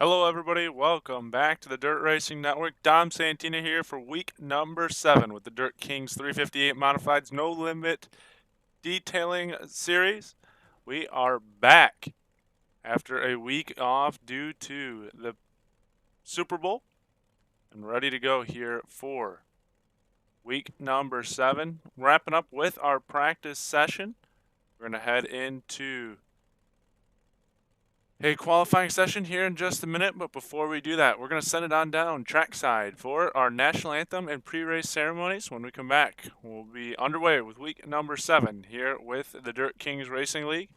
Hello, everybody. Welcome back to the Dirt Racing Network. Dom Santina here for week number 7 with the Dirt Kings 358 Modifieds No Limit Detailing Series. We are back after a week off due to the Super Bowl and ready to go here for week number 7. Wrapping up with our practice session. We're going to head into a qualifying session here in just a minute, but before we do that, we're going to send it on down trackside for our national anthem and pre-race ceremonies. When we come back, we'll be underway with week number 7 here with the Dirt Kings Racing League.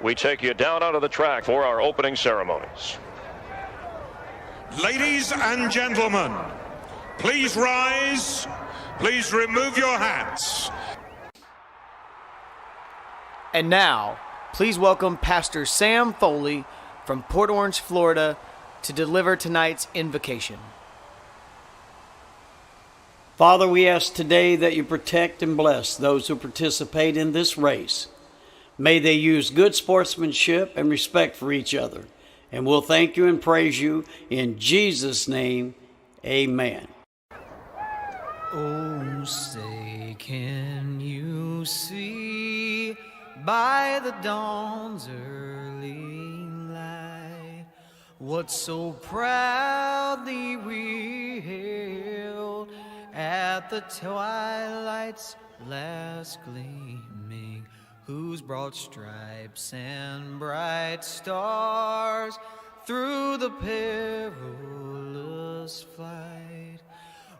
We take you down onto the track for our opening ceremonies. Ladies and gentlemen, please rise. Please remove your hats. And now, please welcome Pastor Sam Foley from Port Orange, Florida, to deliver tonight's invocation. Father, we ask today that you protect and bless those who participate in this race. May they use good sportsmanship and respect for each other. And we'll thank you and praise you in Jesus' name. Amen. Oh, say, can you see by the dawn's early light what so proudly we hailed at the twilight's last gleaming, whose broad stripes and bright stars through the perilous flight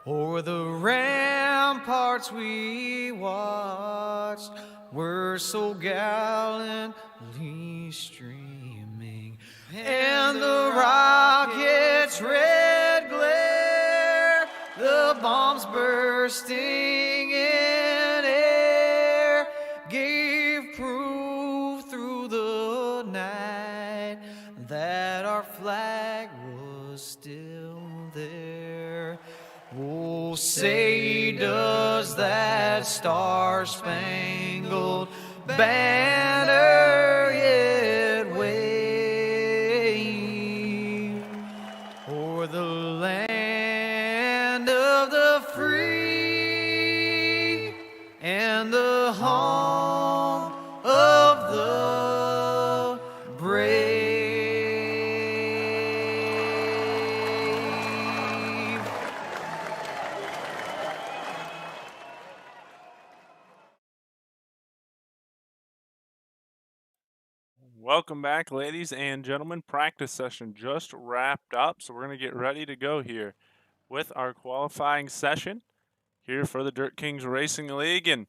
o'er the ramparts we watched were so gallantly streaming, and the rocket's red glare, the bombs bursting in air, gave proof through the night that our flag was still there. Oh, say does that star-spangled banner yet wave o'er the land of the free and the home of the brave? Welcome back, ladies and gentlemen. Practice session just wrapped up, so we're going to get ready to go here with our qualifying session here for the Dirt Kings Racing League. And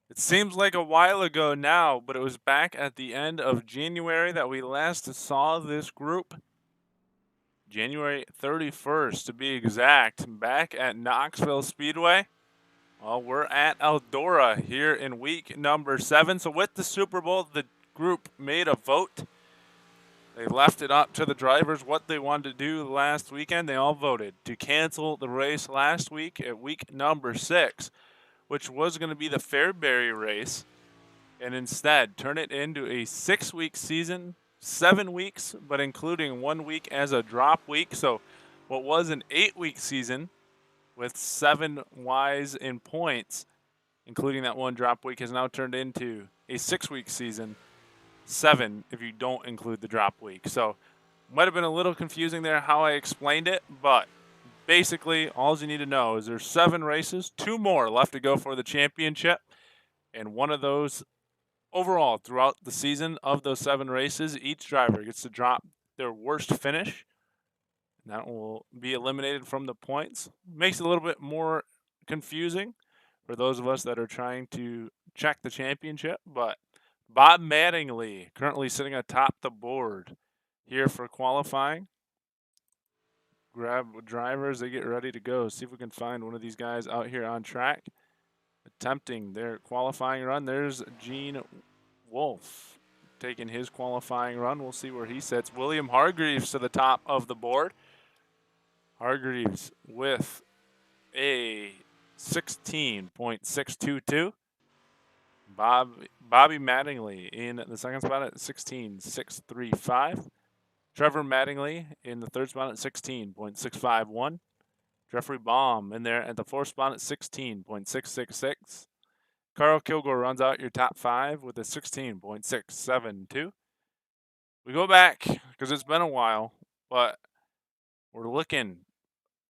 it seems like a while ago now, but it was back at the end of January that we last saw this group. January 31st, to be exact, back at Knoxville Speedway. Well, we're at Eldora here in week number 7. So with the Super Bowl, the group made a vote. They left it up to the drivers what they wanted to do last weekend. They all voted to cancel the race last week at week number 6, which was going to be the Fairbury race, and instead turn it into a 6-week season, 7 weeks, but including 1 week as a drop week. So what was an 8-week season with 7 Ys in points, including that 1 drop week, has now turned into a 6-week season, 7 if you don't include the drop week. So might have been a little confusing there how I explained it, but basically all you need to know is there's 7 races, 2 more left to go for the championship, and one of those overall throughout the season of those 7 races, each driver gets to drop their worst finish, and that will be eliminated from the points. Makes it a little bit more confusing for those of us that are trying to check the championship, but Bob Mattingly currently sitting atop the board here for qualifying. Grab drivers, they get ready to go. See if we can find one of these guys out here on track attempting their qualifying run. There's Gene Wolf taking his qualifying run. We'll see where he sits. William Hargreaves to the top of the board. Hargreaves with a 16.622. Bobby Mattingly in the second spot at 16.635. Trevor Mattingly in the third spot at 16.651. Jeffrey Baum in there at the fourth spot at 16.666. Carl Kilgore runs out your top 5 with a 16.672. We go back because it's been a while, but we're looking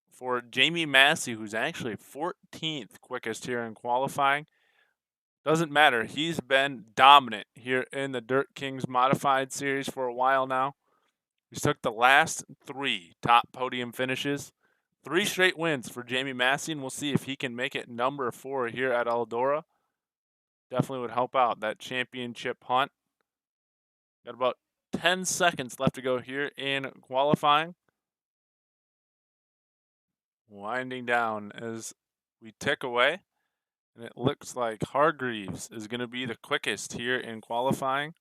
for Jamie Massey, who's actually 14th quickest here in qualifying. Doesn't matter. He's been dominant here in the Dirt Kings Modified Series for a while now. He took the last 3 top podium finishes. 3 straight wins for Jamie Massey, and we'll see if he can make it number 4 here at Eldora. Definitely would help out that championship hunt. Got about 10 seconds left to go here in qualifying. Winding down as we tick away. And it looks like Hargreaves is going to be the quickest here in qualifying.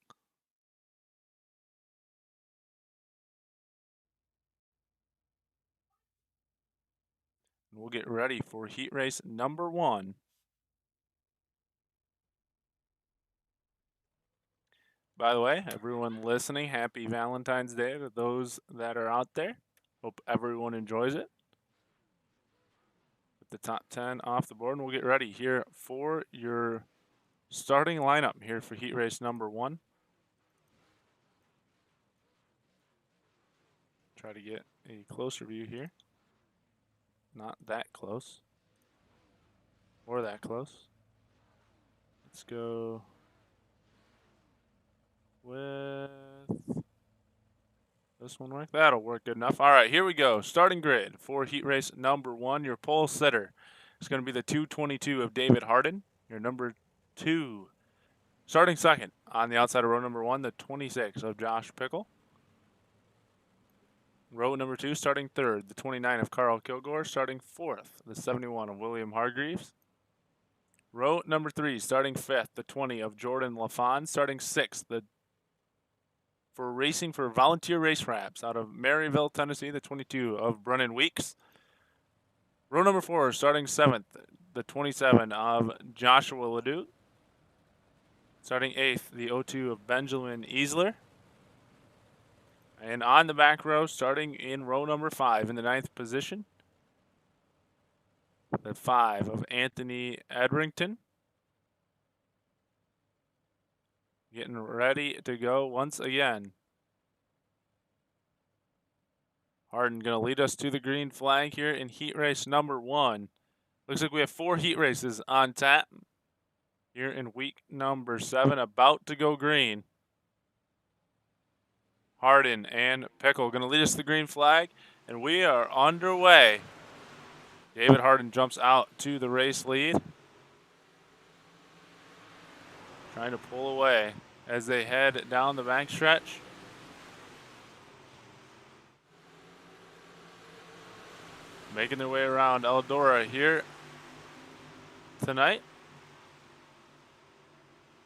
And we'll get ready for heat race number 1. By the way, everyone listening, happy Valentine's Day to those that are out there. Hope everyone enjoys it. With the top 10 off the board, and we'll get ready here for your starting lineup here for heat race number 1. Try to get a closer view here. Not that close. Or that close. Let's go with this one right. That'll work good enough. All right, here we go. Starting grid for heat race number 1. Your pole sitter is going to be the 222 of David Harden. Your number 2. Starting second on the outside of row number 1, the 26 of Josh Pickle. Row number 2, starting third, the 29 of Carl Kilgore. Starting fourth, the 71 of William Hargreaves. Row number 3, starting fifth, the 20 of Jordan LaFon. Starting sixth, for racing for Volunteer Race Wraps out of Maryville, Tennessee, the 22 of Brennan Weeks. Row number 4, starting seventh, the 27 of Joshua Ledoux. Starting eighth, the 02 of Benjamin Easler. And on the back row, starting in row number 5 in the 9th position, the 5 of Anthony Edrington. Getting ready to go once again. Harden going to lead us to the green flag here in heat race number 1. Looks like we have 4 heat races on tap here in week number 7, about to go green. Harden and Pickle going to lead us to the green flag, and we are underway. David Harden jumps out to the race lead. Trying to pull away as they head down the backstretch. Making their way around Eldora here tonight.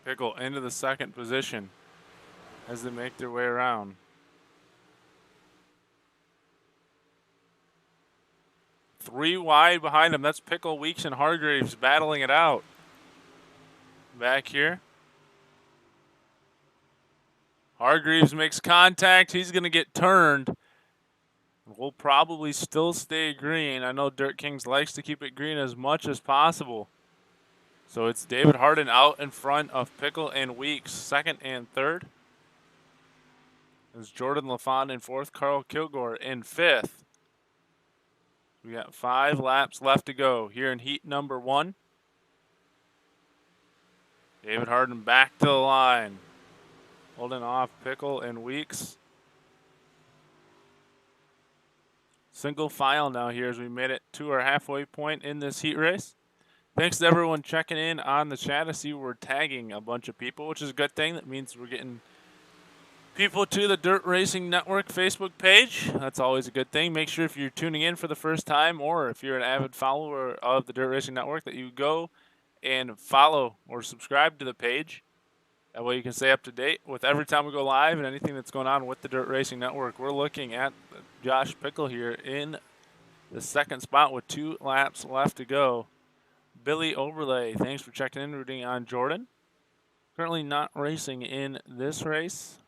Pickle into the second position as they make their way around. Three wide behind him. That's Pickle, Weeks, and Hargreaves battling it out. Back here. Hargreaves makes contact. He's going to get turned. We'll probably still stay green. I know Dirt Kings likes to keep it green as much as possible. So it's David Harden out in front of Pickle and Weeks, second and third. There's Jordan LaFon in fourth, Carl Kilgore in fifth. We got 5 laps left to go here in heat number 1. David Harden back to the line. Holding off Pickle and Weeks. Single file now here as we made it to our halfway point in this heat race. Thanks to everyone checking in on the chat. I see we're tagging a bunch of people, which is a good thing. That means we're getting people to the Dirt Racing Network Facebook page. That's always a good thing. Make sure if you're tuning in for the first time or if you're an avid follower of the Dirt Racing Network that you go and follow or subscribe to the page. That way you can stay up to date with every time we go live and anything that's going on with the Dirt Racing Network. We're looking at Josh Pickle here in the second spot with 2 laps left to go. Billy Overlay, thanks for checking in, rooting on Jordan. Currently not racing in this race.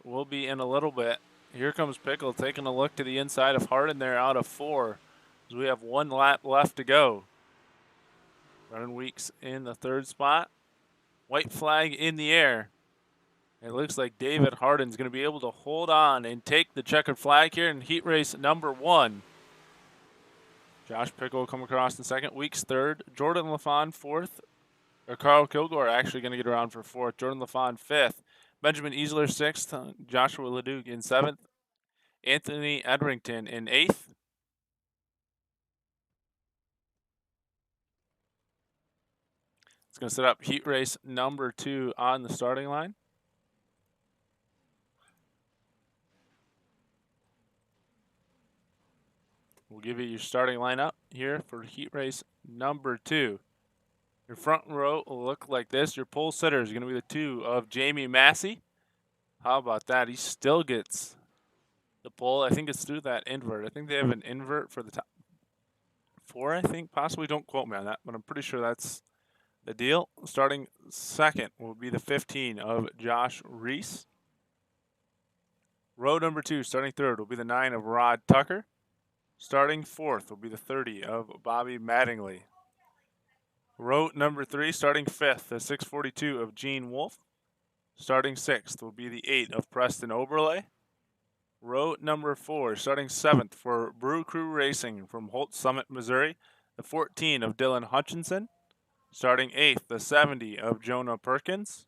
will be in a little bit. Here comes Pickle taking a look to the inside of Hardin there out of 4. As we have 1 lap left to go. Running Weeks in the 3rd spot. White flag in the air. It looks like David Hardin's going to be able to hold on and take the checkered flag here in heat race number 1. Josh Pickle will come across in 2nd. Weeks 3rd. Jordan LaFawn 4th. Or Carl Kilgore actually going to get around for 4th. Jordan LaFawn 5th. Benjamin Easler 6th. Joshua Leduc in 7th. Anthony Edrington in 8th. It's going to set up heat race number 2 on the starting line. We'll give you your starting lineup here for heat race number 2. Your front row will look like this. Your pole sitter is going to be the 2 of Jamie Massey. How about that? He still gets the pole. I think it's through that invert. I think they have an invert for the top 4, I think. Possibly. Don't quote me on that, but I'm pretty sure that's the deal. Starting 2nd will be the 15 of Josh Reese. Row number 2, starting 3rd, will be the 9 of Rod Tucker. Starting 4th will be the 30 of Bobby Mattingly. Row number 3, starting 5th, the 642 of Gene Wolf. Starting 6th will be the 8 of Preston Oberle. Row number 4, starting 7th for Brew Crew Racing from Holt Summit, Missouri, the 14 of Dylan Hutchinson. Starting 8th, the 70 of Jonah Perkins.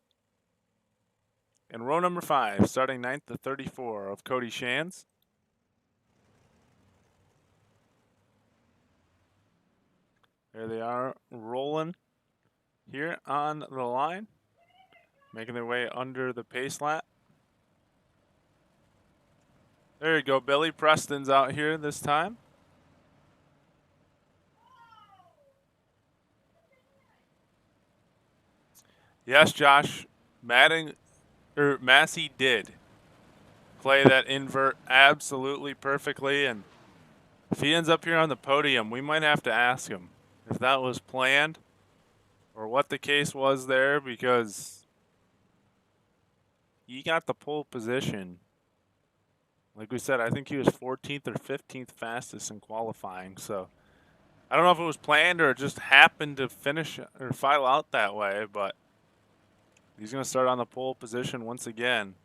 And row number 5, starting 9th, the 34 of Cody Shands. There they are rolling here on the line, making their way under the pace lap. There you go, Billy. Preston's out here this time. Yes, Josh, Massey did play that invert absolutely perfectly, and if he ends up here on the podium, we might have to ask him if that was planned or what the case was there, because he got the pole position. Like we said, I think he was 14th or 15th fastest in qualifying. So I don't know if it was planned or it just happened to finish or file out that way, but he's going to start on the pole position once again.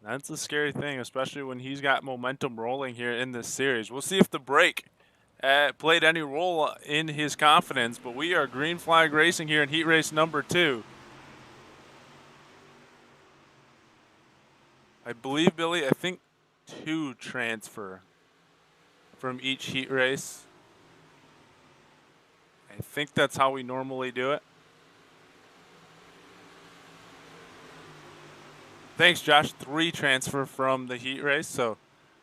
That's a scary thing, especially when he's got momentum rolling here in this series. We'll see if the break played any role in his confidence, but we are green flag racing here in heat race number 2. I believe, Billy, I think 2 transfer from each heat race. I think that's how we normally do it. Thanks, Josh. 3 transfer from the heat race, so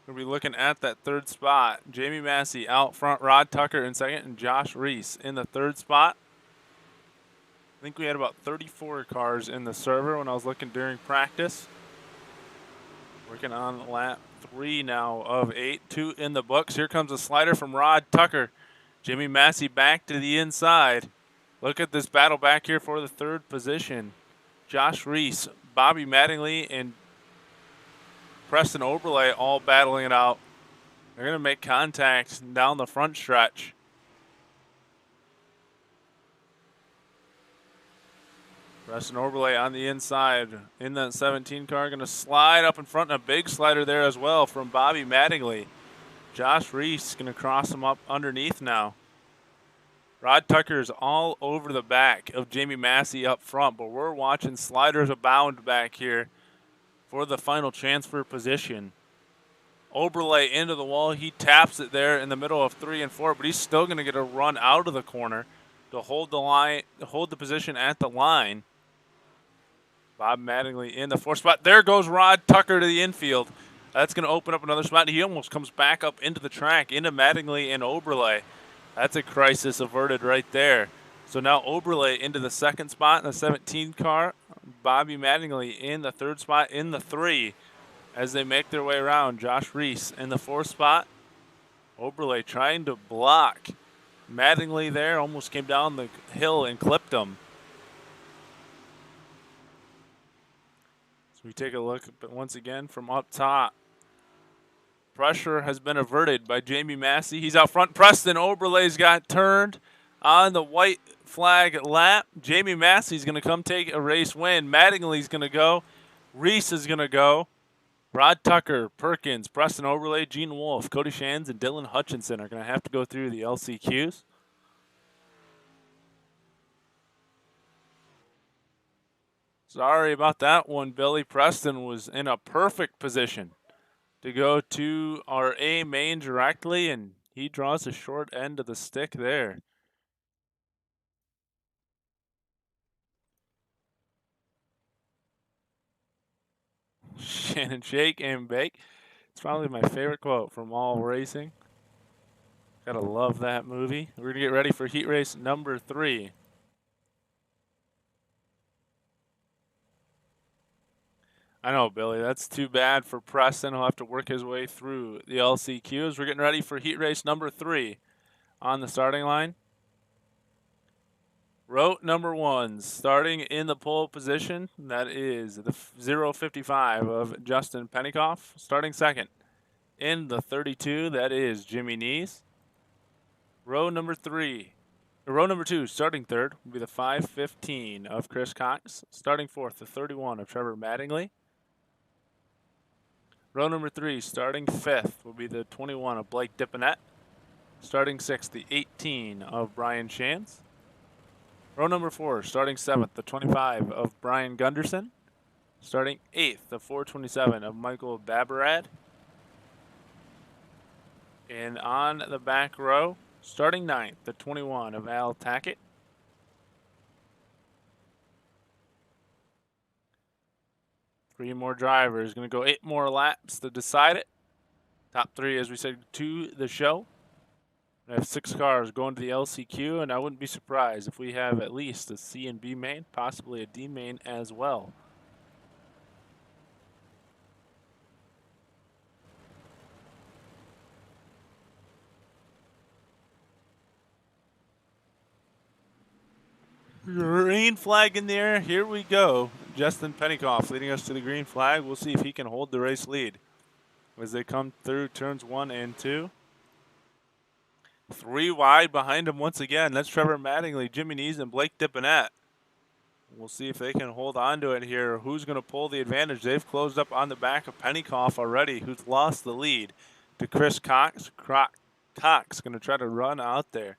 we'll be looking at that 3rd spot. Jamie Massey out front, Rod Tucker in 2nd, and Josh Reese in the 3rd spot. I think we had about 34 cars in the server when I was looking during practice. Working on lap 3 now of 8, 2 in the books. Here comes a slider from Rod Tucker. Jimmy Massey back to the inside. Look at this battle back here for the 3rd position. Josh Reese, Bobby Mattingly, and Preston Oberle all battling it out. They're going to make contact down the front stretch. Preston Oberle on the inside in that 17 car. Going to slide up in front, and a big slider there as well from Bobby Mattingly. Josh Reese going to cross him up underneath now. Rod Tucker's all over the back of Jamie Massey up front, but we're watching sliders abound back here for the final transfer position. Oberle into the wall. He taps it there in the middle of 3 and 4, but he's still going to get a run out of the corner to hold the line, hold the position at the line. Bob Mattingly in the 4th spot. There goes Rod Tucker to the infield. That's going to open up another spot. He almost comes back up into the track, into Mattingly and Oberle. That's a crisis averted right there. So now Oberle into the 2nd spot in the 17 car. Bobby Mattingly in the 3rd spot in the 3 as they make their way around. Josh Reese in the 4th spot. Oberle trying to block Mattingly there. Almost came down the hill and clipped him. So We take a look, but once again from up top. Pressure has been averted by Jamie Massey. He's out front. Preston Oberle's got turned on the white flag lap. Jamie Massey's going to come take a race win. Mattingly's going to go. Reese is going to go. Rod Tucker, Perkins, Preston Oberle, Gene Wolf, Cody Shands, and Dylan Hutchinson are going to have to go through the LCQs. Sorry about that one, Billy. Preston was in a perfect position to go to our A main directly, and he draws the short end of the stick there. Shannon, shake and bake. It's probably my favorite quote from all racing. Gotta love that movie. We're gonna get ready for heat race number 3. I know, Billy, that's too bad for Preston. He'll have to work his way through the LCQs. We're getting ready for heat race number 3 on the starting line. Route number 1, starting in the pole position, that is the 055 of Justin Pennycoff. Starting second in the 32, that is Jimmy Nees. Row number 2, starting third, will be the 515 of Chris Cox. Starting fourth, the 31 of Trevor Mattingly. Row number 3, starting fifth, will be the 21 of Blake Dipponette. Starting sixth, the 18 of Brian Shands. Row number 4, starting 7th, the 25 of Brian Gunderson. Starting 8th, the 427 of Michael Babarad. And on the back row, starting 9th, the 21 of Al Tackett. Three more drivers, going to go 8 more laps to decide it. Top 3, as we said, to the show. We have 6 cars going to the LCQ, and I wouldn't be surprised if we have at least a C and B main, possibly a D main as well. Green flag in the air. Here we go. Justin Pennycoff leading us to the green flag. We'll see if he can hold the race lead as they come through turns 1 and 2. 3 wide behind him once again. That's Trevor Mattingly, Jimmy Nees, and Blake Dipponette. We'll see if they can hold on to it here. Who's going to pull the advantage? They've closed up on the back of Pennycoff already, who's lost the lead to Chris Cox. Cox going to try to run out there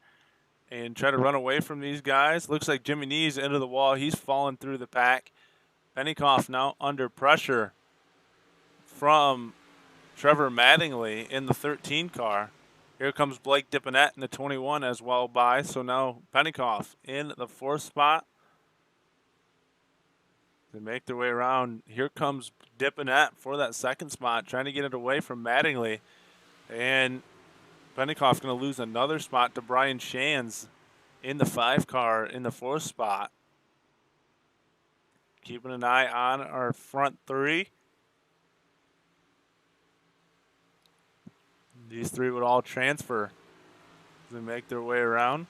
and try to run away from these guys. Looks like Jimmy Nees into the wall. He's fallen through the pack. Pennycoff now under pressure from Trevor Mattingly in the 13 car. Here comes Blake Dipponette in the 21 as well by. So now Pennycoff in the 4th spot. They make their way around. Here comes Dipponette for that 2nd spot, trying to get it away from Mattingly. And Pennycoff going to lose another spot to Brian Shands in the 5 car in the 4th spot. Keeping an eye on our front 3. These 3 would all transfer as they make their way around.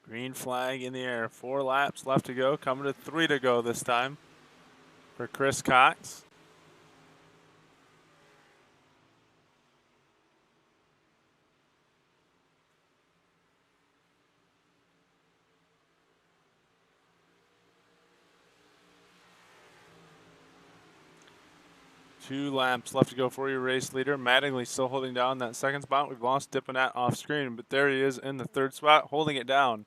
Green flag in the air. 4 laps left to go. Coming to 3 to go this time for Chris Cox. Two laps left to go for your race leader. Mattingly still holding down that 2nd spot. We've lost Dipponette off screen, but there he is in the 3rd spot, holding it down.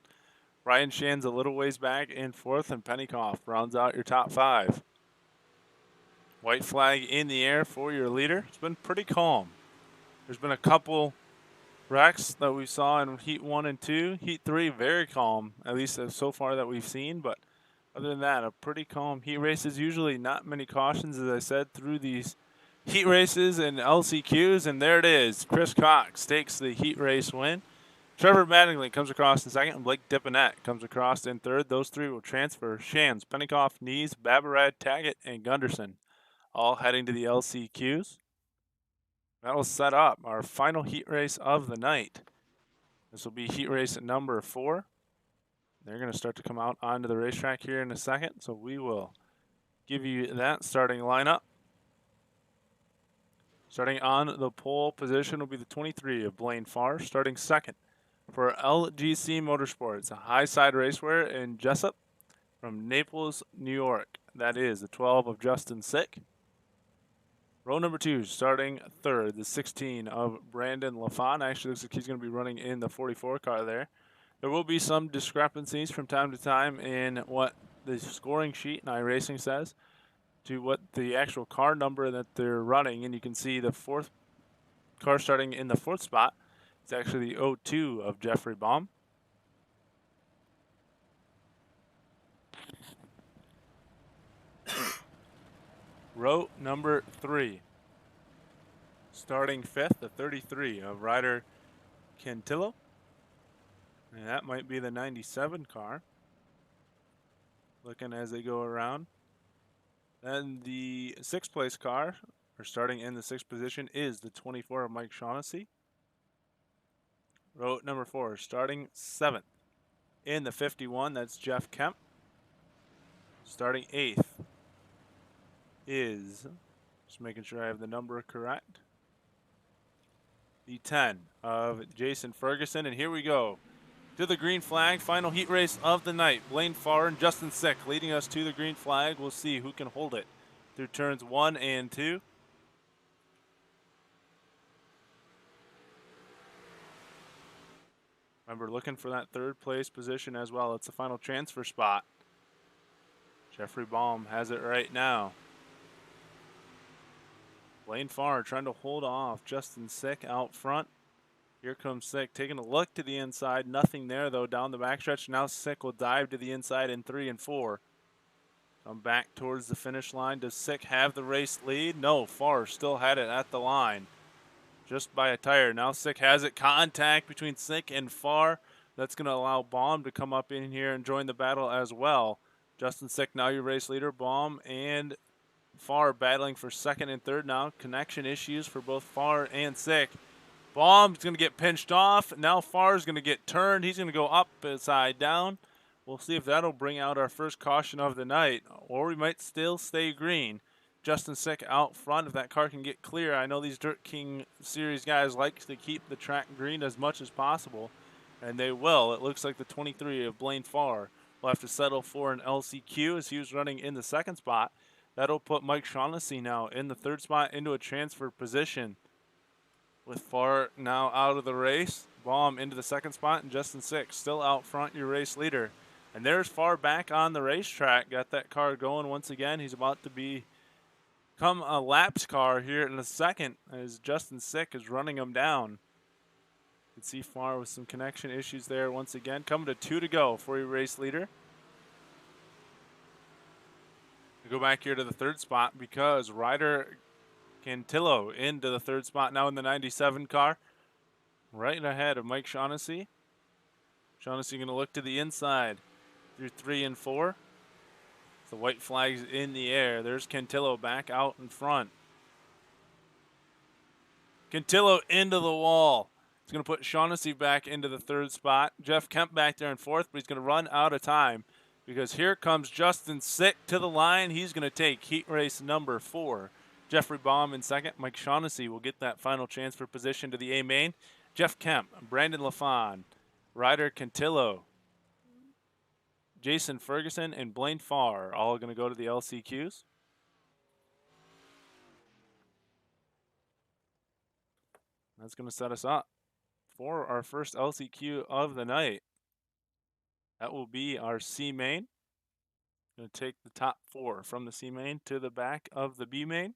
Ryan Shands a little ways back in 4th, and Pennycoff rounds out your top 5. White flag in the air for your leader. It's been pretty calm. There's been a couple wrecks that we saw in Heat 1 and 2. Heat 3, very calm, at least so far that we've seen, but other than that, a pretty calm heat races. Usually not many cautions, as I said, through these heat races and LCQs. And there it is. Chris Cox takes the heat race win. Trevor Mattingly comes across in 2nd, and Blake Dipponette comes across in 3rd. Those 3 will transfer. Shands, Pennycoff, Nees, Babarad, Taggett, and Gunderson all heading to the LCQs. That'll set up our final heat race of the night. This will be heat race number 4. They're going to start to come out onto the racetrack here in a second, so we will give you that starting lineup. Starting on the pole position will be the 23 of Blaine Farr. Starting second for LGC Motorsports, a high-side racewear in Jessup from Naples, New York. That is the 12 of Justin Sick. Row number 2, starting third, the 16 of Brandon LaFon. Actually, looks like he's going to be running in the 44 car there. There will be some discrepancies from time to time in what the scoring sheet in iRacing says to what the actual car number that they're running. And you can see the 4th car starting in the 4th spot. It's actually the 02 of Jeffrey Baum. Row number 3. Starting 5th, the 33 of Ryder Cantillo. And that might be the 97 car. Looking as they go around. Then the 6th place car, or starting in the 6th position, is the 24 of Mike Shaughnessy. Row number 4, starting 7th. In the 51, that's Jeff Kemp. Starting 8th is, just making sure I have the number correct, the 10 of Jason Ferguson. And here we go to the green flag, final heat race of the night. Blaine Farr and Justin Sick leading us to the green flag. We'll see who can hold it through turns 1 and 2. Remember, looking for that 3rd place position as well. It's the final transfer spot. Jeffrey Baum has it right now. Blaine Farr trying to hold off Justin Sick out front. Here comes Sick taking a look to the inside. Nothing there, though, down the backstretch. Now Sick will dive to the inside in 3 and 4. Come back towards the finish line. Does Sick have the race lead? No, Farr still had it at the line. Just by a tire. Now Sick has it. Contact between Sick and Farr. That's going to allow Baum to come up in here and join the battle as well. Justin Sick, now your race leader. Baum and Farr battling for 2nd and 3rd now. Connection issues for both Farr and Sick. Baum's going to get pinched off. Now Farr's going to get turned. He's going to go upside down. We'll see if that'll bring out our first caution of the night, or we might still stay green. Justin Sick out front if that car can get clear. I know these Dirt King Series guys like to keep the track green as much as possible, and they will. It looks like the 23 of Blaine Farr will have to settle for an LCQ as he was running in the 2nd spot. That'll put Mike Shaughnessy now in the 3rd spot into a transfer position. With Farr now out of the race, Baum into the 2nd spot, and Justin Sick still out front, your race leader. And there's Farr back on the racetrack. Got that car going once again. He's about to become a laps car here in a second as Justin Sick is running him down. You can see Farr with some connection issues there once again. Coming to 2 to go for your race leader. We go back here to the 3rd spot because Ryder Cantillo into the 3rd spot now in the 97 car. Right ahead of Mike Shaughnessy. Shaughnessy going to look to the inside through 3 and 4. The white flag's in the air. There's Cantillo back out in front. Cantillo into the wall. It's going to put Shaughnessy back into the 3rd spot. Jeff Kemp back there in 4th, but he's going to run out of time because here comes Justin Sick to the line. He's going to take heat race number 4. Jeffrey Baum in 2nd. Mike Shaughnessy will get that final transfer position to the A main. Jeff Kemp, Brandon LaFon, Ryder Cantillo, Jason Ferguson, and Blaine Farr all going to go to the LCQs. That's going to set us up for our first LCQ of the night. That will be our C main. Going to take the top 4 from the C main to the back of the B main.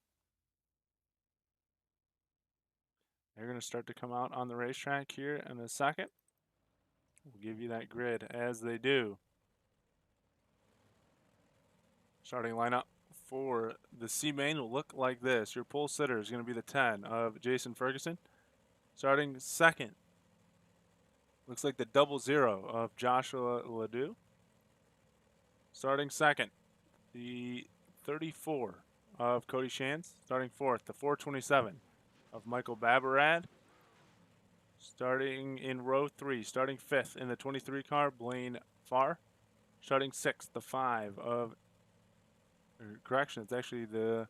They're going to start to come out on the racetrack here in a second. We'll give you that grid as they do. Starting lineup for the C main will look like this. Your pole sitter is going to be the 10 of Jason Ferguson. Starting 2nd, looks like the 00 of Joshua Ledoux. Starting 2nd, the 34 of Cody Shands. Starting 4th, the 427 of Michael Babarad. Starting in row 3, starting 5th in the 23 car, Blaine Farr. Starting 6th, the 5 of, correction, it's actually the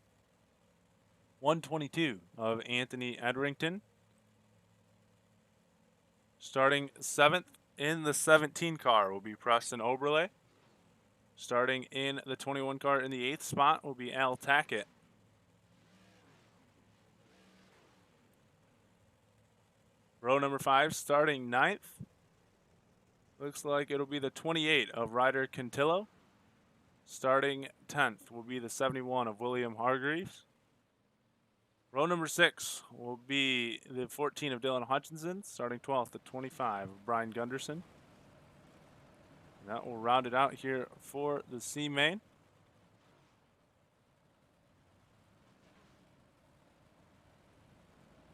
122 of Anthony Edrington. Starting 7th in the 17 car will be Preston Oberle. Starting in the 21 car in the 8th spot will be Al Tackett. Row number 5, starting 9th. Looks like it'll be the 28 of Ryder Cantillo. Starting 10th will be the 71 of William Hargreaves. Row number 6 will be the 14 of Dylan Hutchinson. Starting 12th, the 25 of Brian Gunderson. And that will round it out here for the C main.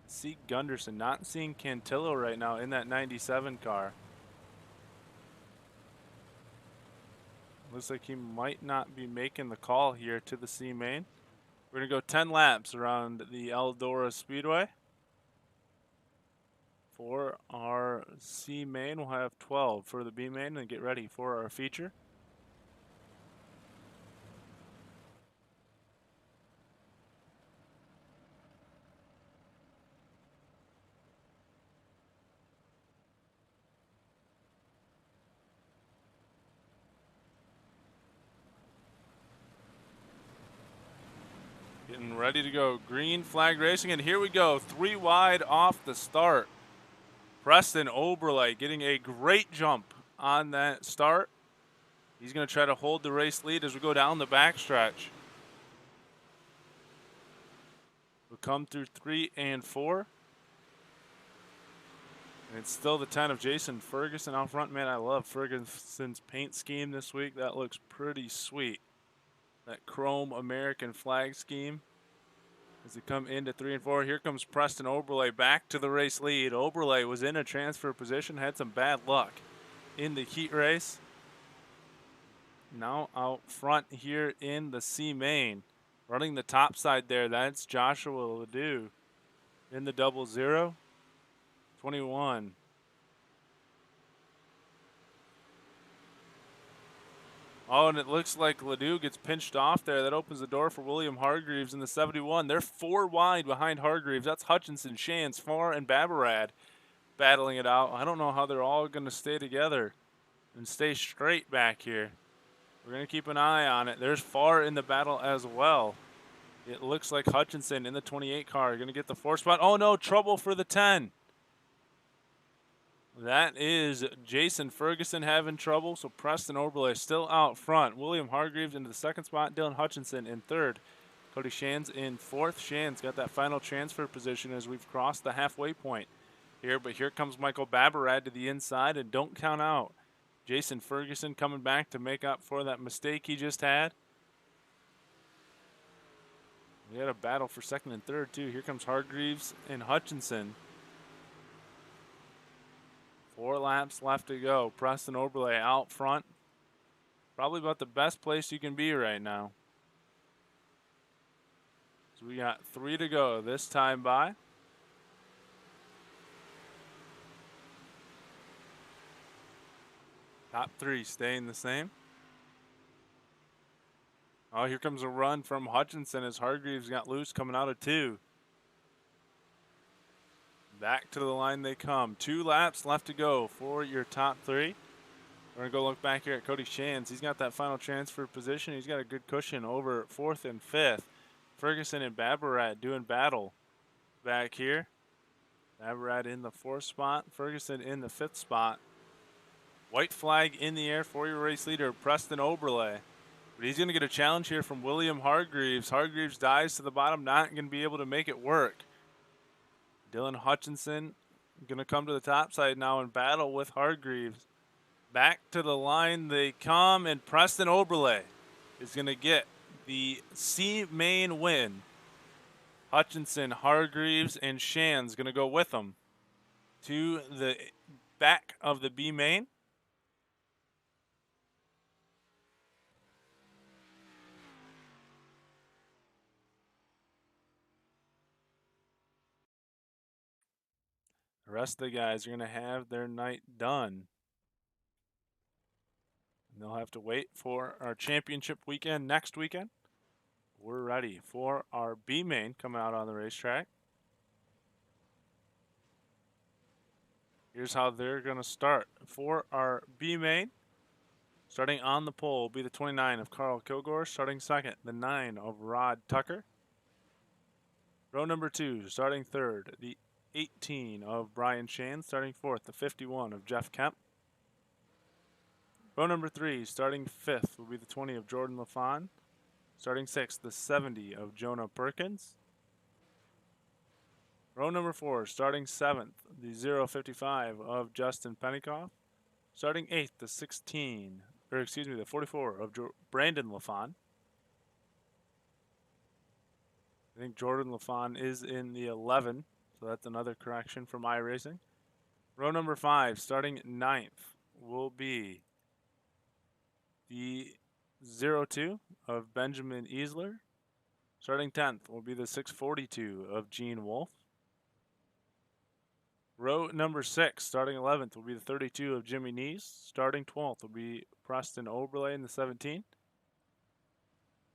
See Gunderson, not seeing Cantillo right now in that 97 car. Looks like he might not be making the call here to the C main. We're going to go 10 laps around the Eldora Speedway. For our C main, we'll have 12 for the B main and get ready for our feature. Getting ready to go. Green flag racing, and here we go. 3 wide off the start. Preston Oberle getting a great jump on that start. He's going to try to hold the race lead as we go down the backstretch. We'll come through 3 and 4. And it's still the 10 of Jason Ferguson out front. Man, I love Ferguson's paint scheme this week. That looks pretty sweet. That chrome American flag scheme. As they come into 3 and 4, here comes Preston Oberle back to the race lead. Oberle was in a transfer position, had some bad luck in the heat race. Now out front here in the C main. Running the top side there, that's Joshua Ledoux in the 00. 21. Oh, and it looks like Ledoux gets pinched off there. That opens the door for William Hargreaves in the 71. They're 4 wide behind Hargreaves. That's Hutchinson, Shands, Farr, and Babarad battling it out. I don't know how they're all going to stay together and stay straight back here. We're going to keep an eye on it. There's Farr in the battle as well. It looks like Hutchinson in the 28 car going to get the 4 spot. Oh, no, trouble for the 10. That is Jason Ferguson having trouble, so Preston Oberle still out front. William Hargreaves into the 2nd spot, Dylan Hutchinson in 3rd. Cody Shands in 4th. Shands got that final transfer position as we've crossed the halfway point here, but here comes Michael Babarad to the inside, and don't count out Jason Ferguson coming back to make up for that mistake he just had. We had a battle for 2nd and 3rd, too. Here comes Hargreaves and Hutchinson. 4 laps left to go. Preston Oberle out front. Probably about the best place you can be right now. So we got 3 to go this time by. Top 3 staying the same. Oh, here comes a run from Hutchinson as Hargreaves got loose coming out of 2. Back to the line they come. 2 laps left to go for your top 3. We're going to go look back here at Cody Shands. He's got that final transfer position. He's got a good cushion over 4th and 5th. Ferguson and Babarad doing battle back here. Babarad in the 4th spot. Ferguson in the 5th spot. White flag in the air for your race leader, Preston Oberle. But he's going to get a challenge here from William Hargreaves. Hargreaves dives to the bottom, not going to be able to make it work. Dylan Hutchinson going to come to the top side now and battle with Hargreaves. Back to the line they come, and Preston Oberle is going to get the C main win. Hutchinson, Hargreaves, and Shands going to go with them to the back of the B main. The rest of the guys are going to have their night done. And they'll have to wait for our championship weekend next weekend. We're ready for our B main coming out on the racetrack. Here's how they're going to start. For our B main, starting on the pole will be the 29 of Carl Kilgore. Starting second, the 9 of Rod Tucker. Row number 2, starting third, the 18 of Brian Shane. Starting fourth, the 51 of Jeff Kemp. Row number 3, starting fifth, will be the 20 of Jordan LaFon. Starting sixth, the 70 of Jonah Perkins. Row number 4, starting seventh, the 055 of Justin Pennycoff. Starting eighth, the 44 of Brandon LaFon. I think Jordan LaFon is in the 11, so that's another correction from iRacing. Row number 5, starting ninth, will be the 02 of Benjamin Easler. Starting 10th will be the 642 of Gene Wolfe. Row number 6, starting 11th, will be the 32 of Jimmy Neese. Starting 12th will be Preston Oberle in the 17.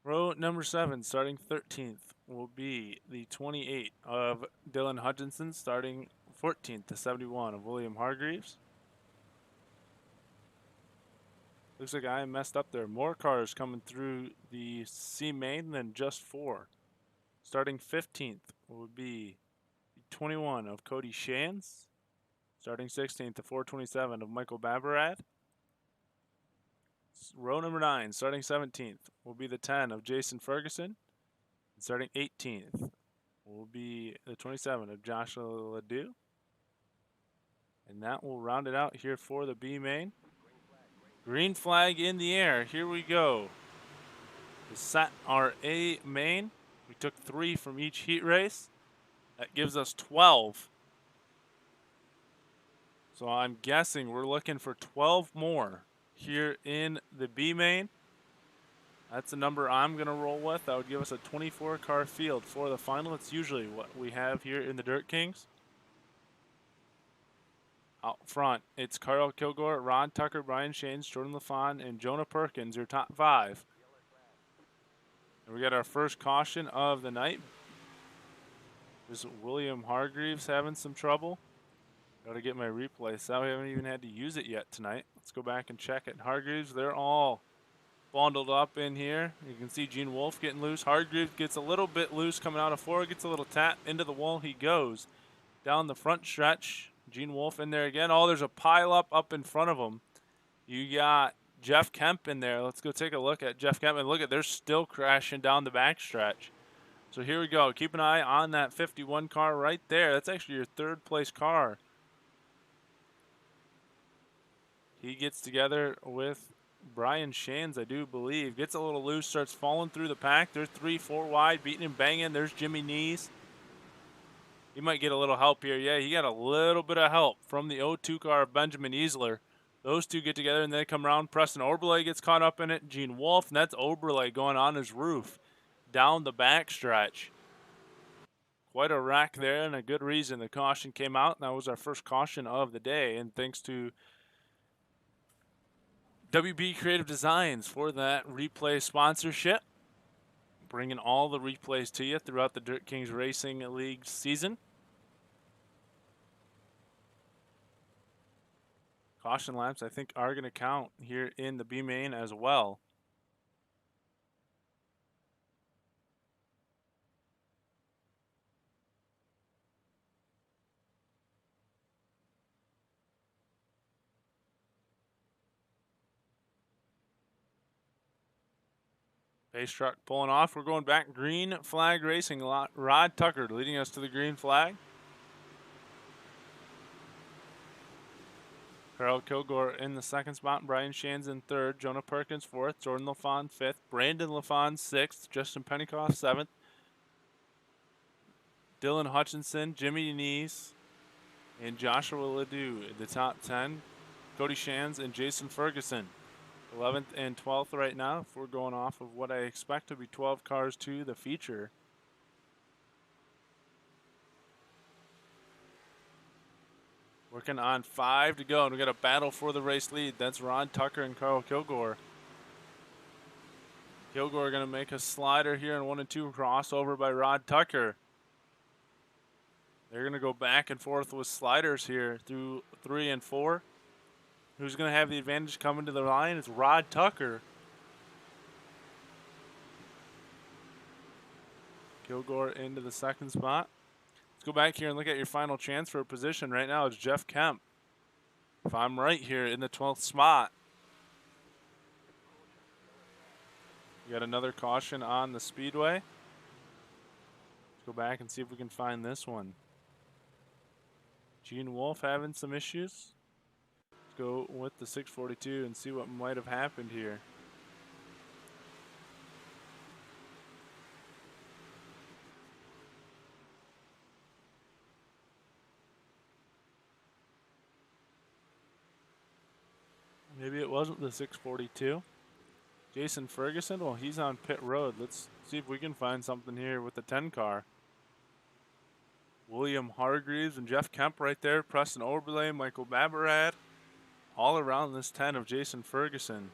Row number 7, starting 13th, will be the 28 of Dylan Hutchinson. Starting 14th, the 71 of William Hargreaves. Looks like I messed up there. More cars coming through the C main than just 4. Starting 15th will be 21 of Cody Shands. Starting 16th, the 427 of Michael Babarad. Row number 9, starting 17th, will be the 10 of Jason Ferguson. And starting 18th will be the 27 of Joshua Ledoux. And that will round it out here for the B main. Green flag in the air. Here we go. To set our A main. We took 3 from each heat race. That gives us 12. So I'm guessing we're looking for 12 more here in the B main. That's the number I'm going to roll with. That would give us a 24-car field for the final. It's usually what we have here in the Dirt Kings. Out front, it's Carl Kilgore, Ron Tucker, Brian Shanes, Jordan LaFon, and Jonah Perkins, your top 5. And we got our first caution of the night. There's William Hargreaves having some trouble. Got to get my replay set. We haven't even had to use it yet tonight. Let's go back and check it. Hargreaves, they're all bundled up in here. You can see Gene Wolfe getting loose. Hargreaves gets a little bit loose coming out of 4, gets a little tap into the wall. He goes down the front stretch. Gene Wolfe in there again. Oh, there's a pile up in front of him. You got Jeff Kemp in there. Let's go take a look at Jeff Kemp. And look at, they're still crashing down the back stretch. So here we go. Keep an eye on that 51 car right there. That's actually your 3rd place car. He gets together with Brian Shands, I do believe. Gets a little loose, starts falling through the pack. They're 3-4 wide, beating and banging. There's Jimmy Neese. He might get a little help here. Yeah, he got a little bit of help from the 02 car of Benjamin Easler. Those two get together and they come around. Preston Oberle gets caught up in it. Gene Wolfe, and that's Oberle going on his roof down the back stretch. Quite a wreck there, and a good reason the caution came out. That was our first caution of the day, and thanks to WB Creative Designs for that replay sponsorship. Bringing all the replays to you throughout the Dirt Kings Racing League season. Caution laps, I think, are going to count here in the B main as well. Pace truck pulling off. We're going back. Green flag racing. Rod Tucker leading us to the green flag. Carl Kilgore in the 2nd spot. Brian Shands in 3rd. Jonah Perkins 4th. Jordan LaFon 5th. Brandon LaFon 6th. Justin Pennycoff 7th. Dylan Hutchinson, Jimmy Neese, and Joshua Ledoux in the top 10. Cody Shands and Jason Ferguson 11th and 12th right now, if we're going off of what I expect to be 12 cars to the feature. Working on 5 to go, and we got a battle for the race lead. That's Rod Tucker and Carl Kilgore. Kilgore going to make a slider here in 1 and 2, crossover by Rod Tucker. They're going to go back and forth with sliders here through 3 and 4. Who's going to have the advantage coming to the line? It's Rod Tucker. Kilgore into the second spot. Let's go back here and look at your final chance for a position. Right now it's Jeff Kemp. If I'm right here, in the 12th spot. We got another caution on the speedway. Let's go back and see if we can find this one. Gene Wolf having some issues. Let's go with the 642 and see what might have happened here. Maybe it wasn't the 642. Jason Ferguson, well, he's on pit road. Let's see if we can find something here with the 10 car. William Hargreaves and Jeff Kemp right there. Preston Oberle, Michael Babarad. All around this 10 of Jason Ferguson.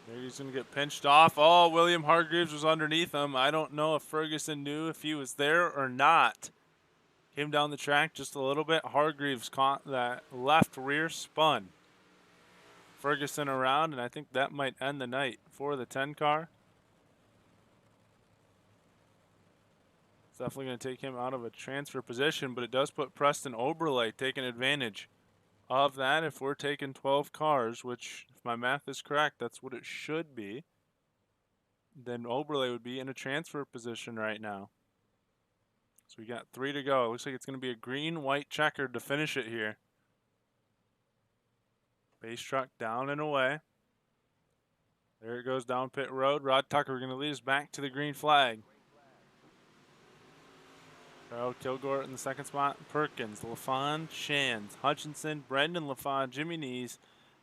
Maybe he's going to get pinched off. Oh, William Hargreaves was underneath him. I don't know if Ferguson knew if he was there or not. Came down the track just a little bit. Hargreaves caught that left rear spun. Ferguson around, and I think that might end the night for the 10 car. It's definitely going to take him out of a transfer position, but it does put Preston Oberle taking advantage of that. If we're taking 12 cars, which if my math is correct, that's what it should be, then Oberle would be in a transfer position right now. So we got 3 to go. It looks like it's going to be a green-white checkered to finish it here. Base truck down and away. There it goes down pit road. Rod Tucker going to lead us back to the green flag. Carl Kilgore in the second spot. Perkins, LaFon, Shands, Hutchinson, Brendan LaFon, Jimmy Nees,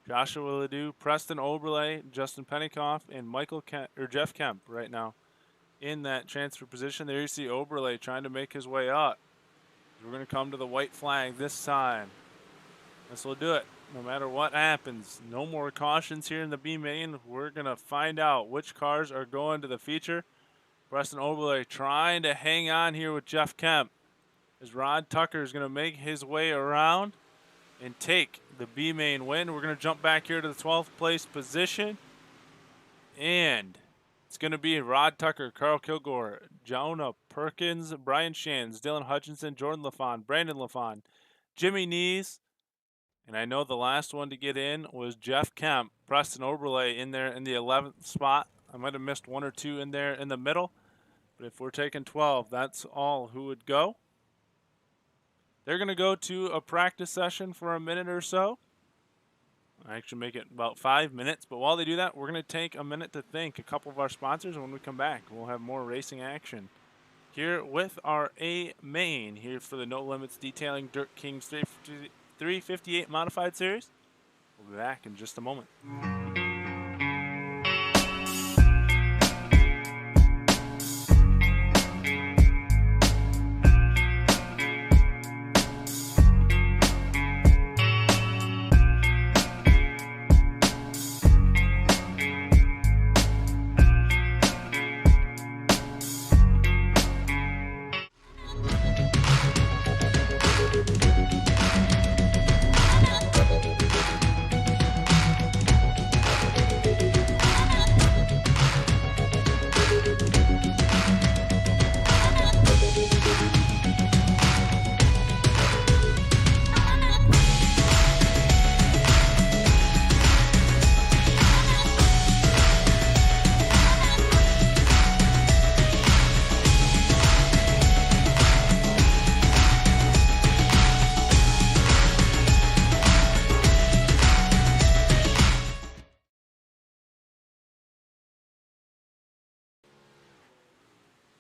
Joshua Ledoux, Preston Oberle, Justin Pennycoff, and Jeff Kemp right now in that transfer position. There you see Oberle trying to make his way up. We're going to come to the white flag this time. This will do it. No matter what happens, no more cautions here in the B main. We're going to find out which cars are going to the feature. Preston Oberle trying to hang on here with Jeff Kemp as Rod Tucker is going to make his way around and take the B main win. We're going to jump back here to the 12th place position. And it's going to be Rod Tucker, Carl Kilgore, Jonah Perkins, Brian Shands, Dylan Hutchinson, Jordan LaFon, Brandon LaFon, Jimmy Nees. And I know the last one to get in was Jeff Kemp. Preston Oberle in there in the 11th spot. I might have missed 1 or 2 in there in the middle. But if we're taking 12, that's all who would go. They're going to go to a practice session for a minute or so. I actually make it about 5 minutes. But while they do that, we're going to take a minute to thank a couple of our sponsors. And when we come back, we'll have more racing action here with our A main here for the No Limits Detailing Dirt Kings 358 Modified Series. We'll be back in just a moment.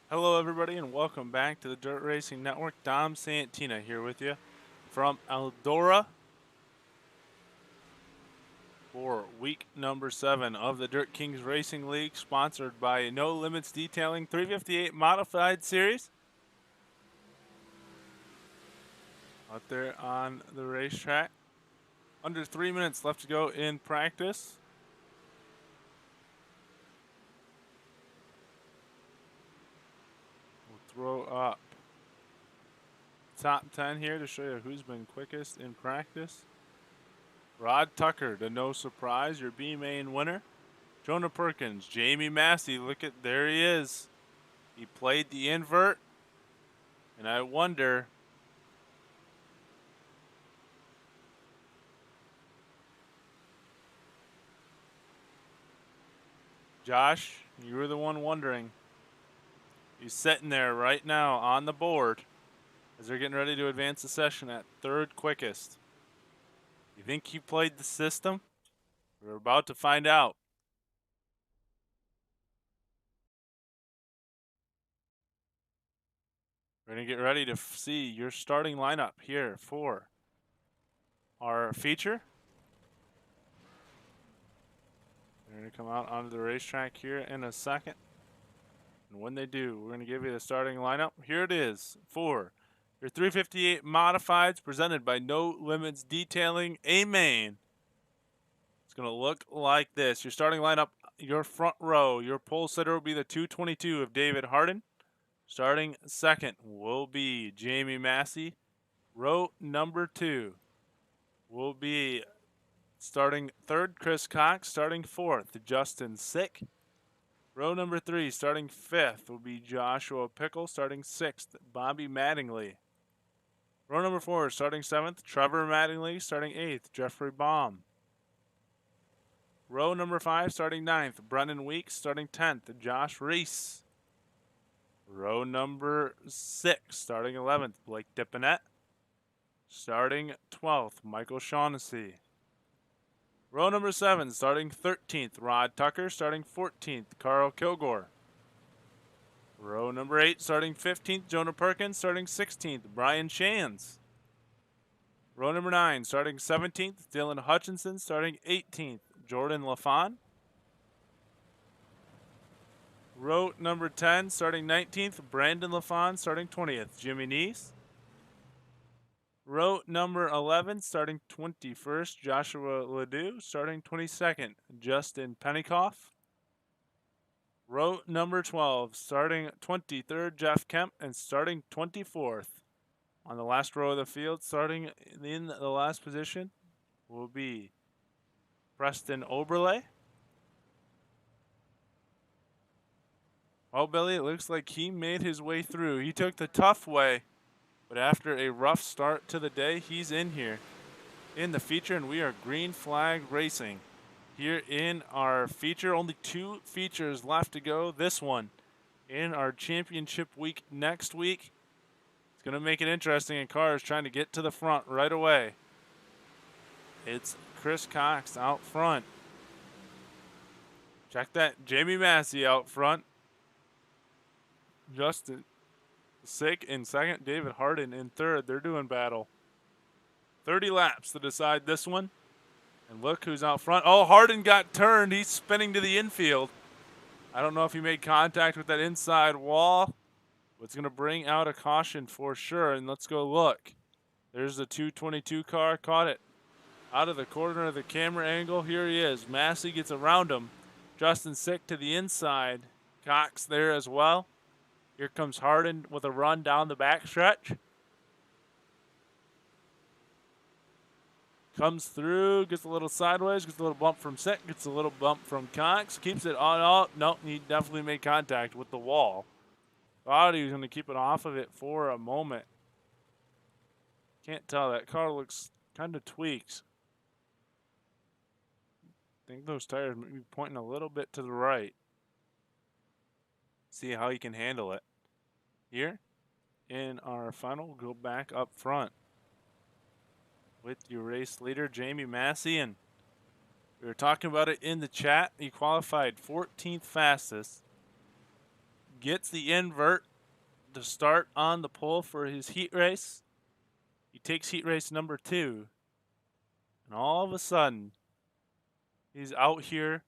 Hello everybody and welcome back to the Dirt Racing Network. Dom Santina here with you from Eldora for week number 7 of the Dirt Kings Racing League, sponsored by No Limits Detailing 358 Modified Series. out there on the racetrack. Under 3 minutes left to go in practice. We'll throw up top 10 here to show you who's been quickest in practice. Rod Tucker, to no surprise, your B main winner. Jonah Perkins, Jamie Massey, look at, there he is. He played the invert, and I wonder, Josh, you were the one wondering. He's sitting there right now on the board as they're getting ready to advance the session at third quickest. You think he played the system? We're about to find out. We're going to get ready to see your starting lineup here for our feature. They're going to come out onto the racetrack here in a second. And when they do, we're going to give you the starting lineup. Here it is for your 358 Modifieds presented by No Limits Detailing, a main. It's going to look like this. Your starting lineup, your front row, your pole sitter will be the 222 of David Harden. Starting second will be Jamie Massey. Row number 2 will be starting third, Chris Cox. Starting fourth, Justin Sick. Row number 3, starting fifth, will be Joshua Pickle. Starting sixth, Bobby Mattingly. Row number 4, starting seventh, Trevor Mattingly. Starting eighth, Jeffrey Baum. Row number 5, starting ninth, Brennan Weeks. Starting 10th, Josh Reese. Row number 6, starting 11th, Blake Dipinette. Starting 12th, Michael Shaughnessy. Row number 7, starting 13th, Rod Tucker. Starting 14th, Carl Kilgore. Row number 8, starting 15th, Jonah Perkins. Starting 16th, Brian Shands. Row number 9, starting 17th, Dylan Hutchinson. Starting 18th, Jordan LaFon. Row number 10, starting 19th, Brandon LaFon. Starting 20th, Jimmy Neese. Row number 11, starting 21st, Joshua Ledoux. Starting 22nd, Justin Pennycoff. Row number 12, starting 23rd, Jeff Kemp. And starting 24th, on the last row of the field, starting in the last position, will be Preston Oberle. Well, Billy, it looks like he made his way through. He took the tough way, but after a rough start to the day, he's in here in the feature, and we are green flag racing here in our feature. Only 2 features left to go. This one in our championship week next week. It's going to make it interesting, and cars trying to get to the front right away. It's Chris Cox out front. Check that. Jamie Massey out front. Justin Sick in second. David Harden in third. They're doing battle. 30 laps to decide this one. And look who's out front. Oh, Harden got turned. He's spinning to the infield. I don't know if he made contact with that inside wall. But it's going to bring out a caution for sure. And let's go look. There's the 222 car. Caught it out of the corner of the camera angle. Here he is. Massey gets around him. Justin Sick to the inside. Cox there as well. Here comes Harden with a run down the backstretch. Comes through, gets a little sideways, gets a little bump from Sick, gets a little bump from Cox, keeps it on. Oh, no, he definitely made contact with the wall. Thought he was going to keep it off of it for a moment. Can't tell. That car looks kind of tweaked. I think those tires may be pointing a little bit to the right. See how he can handle it. Here in our final, we'll go back up front with your race leader, Jamie Massey. And we were talking about it in the chat. He qualified 14th fastest. Gets the invert to start on the pole for his heat race. He takes heat race number 2. And all of a sudden, he's out here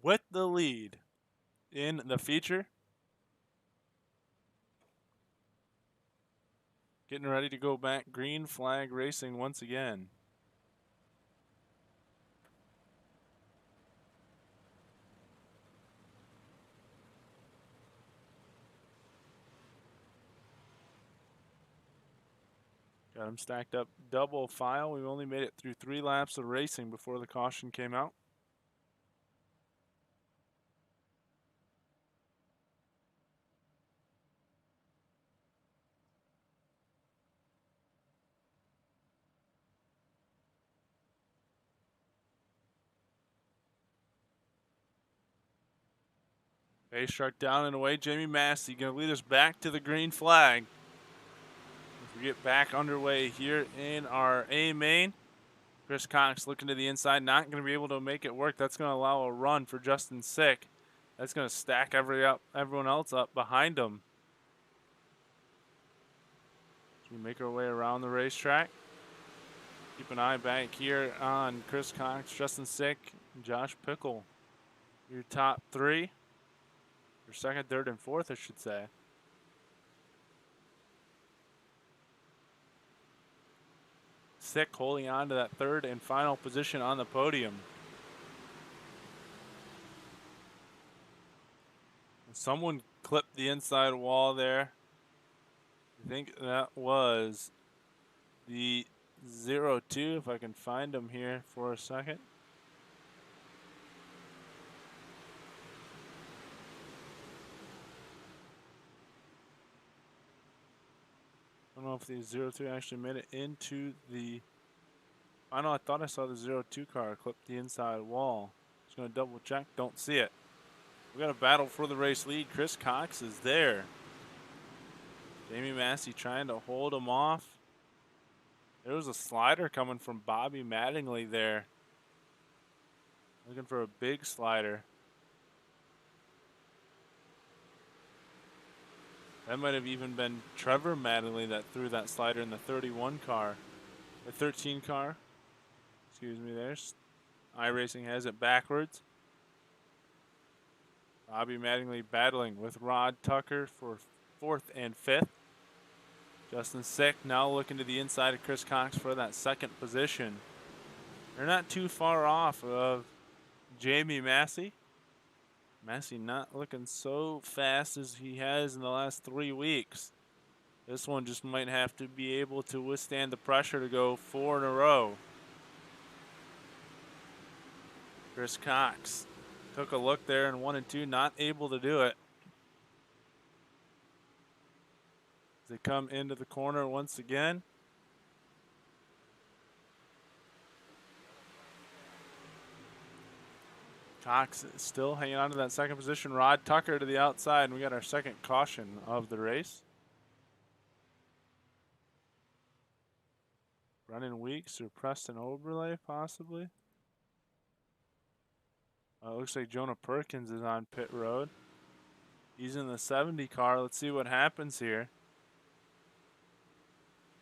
with the lead in the feature. Getting ready to go back. Green flag racing once again. Got them stacked up double file. We've only made it through 3 laps of racing before the caution came out. Base truck down and away. Jamie Massey going to lead us back to the green flag. As we get back underway here in our A main. Chris Cox looking to the inside, not going to be able to make it work. That's going to allow a run for Justin Sick. That's going to stack everyone else up behind him. As we make our way around the racetrack. Keep an eye back here on Chris Cox, Justin Sick, and Josh Pickle. Your top 3. Your second, third, and fourth, I should say. Sick holding on to that third and final position on the podium. Someone clipped the inside wall there. I think that was the 02, if I can find him here for a second. I don't know if the 02 actually made it into the final. I thought I saw the 02 car clip the inside wall. Just going to double check. Don't see it. We got a battle for the race lead. Chris Cox is there. Jamie Massey trying to hold him off. There was a slider coming from Bobby Mattingly there. Looking for a big slider. That might have even been Trevor Mattingly that threw that slider in the 31 car. The 13 car. Excuse me there. iRacing has it backwards. Bobby Mattingly battling with Rod Tucker for 4th and 5th. Justin Sick now looking to the inside of Chris Cox for that second position. They're not too far off of Jamie Massey. Massey not looking so fast as he has in the last 3 weeks. This one just might have to be able to withstand the pressure to go 4 in a row. Chris Cox took a look there in 1 and 2, not able to do it. As they come into the corner once again. Cox is still hanging on to that second position. Rod Tucker to the outside, and we got our second caution of the race. Brennan Weeks or Preston Oberle, possibly. It looks like Jonah Perkins is on pit road. He's in the 70 car. Let's see what happens here.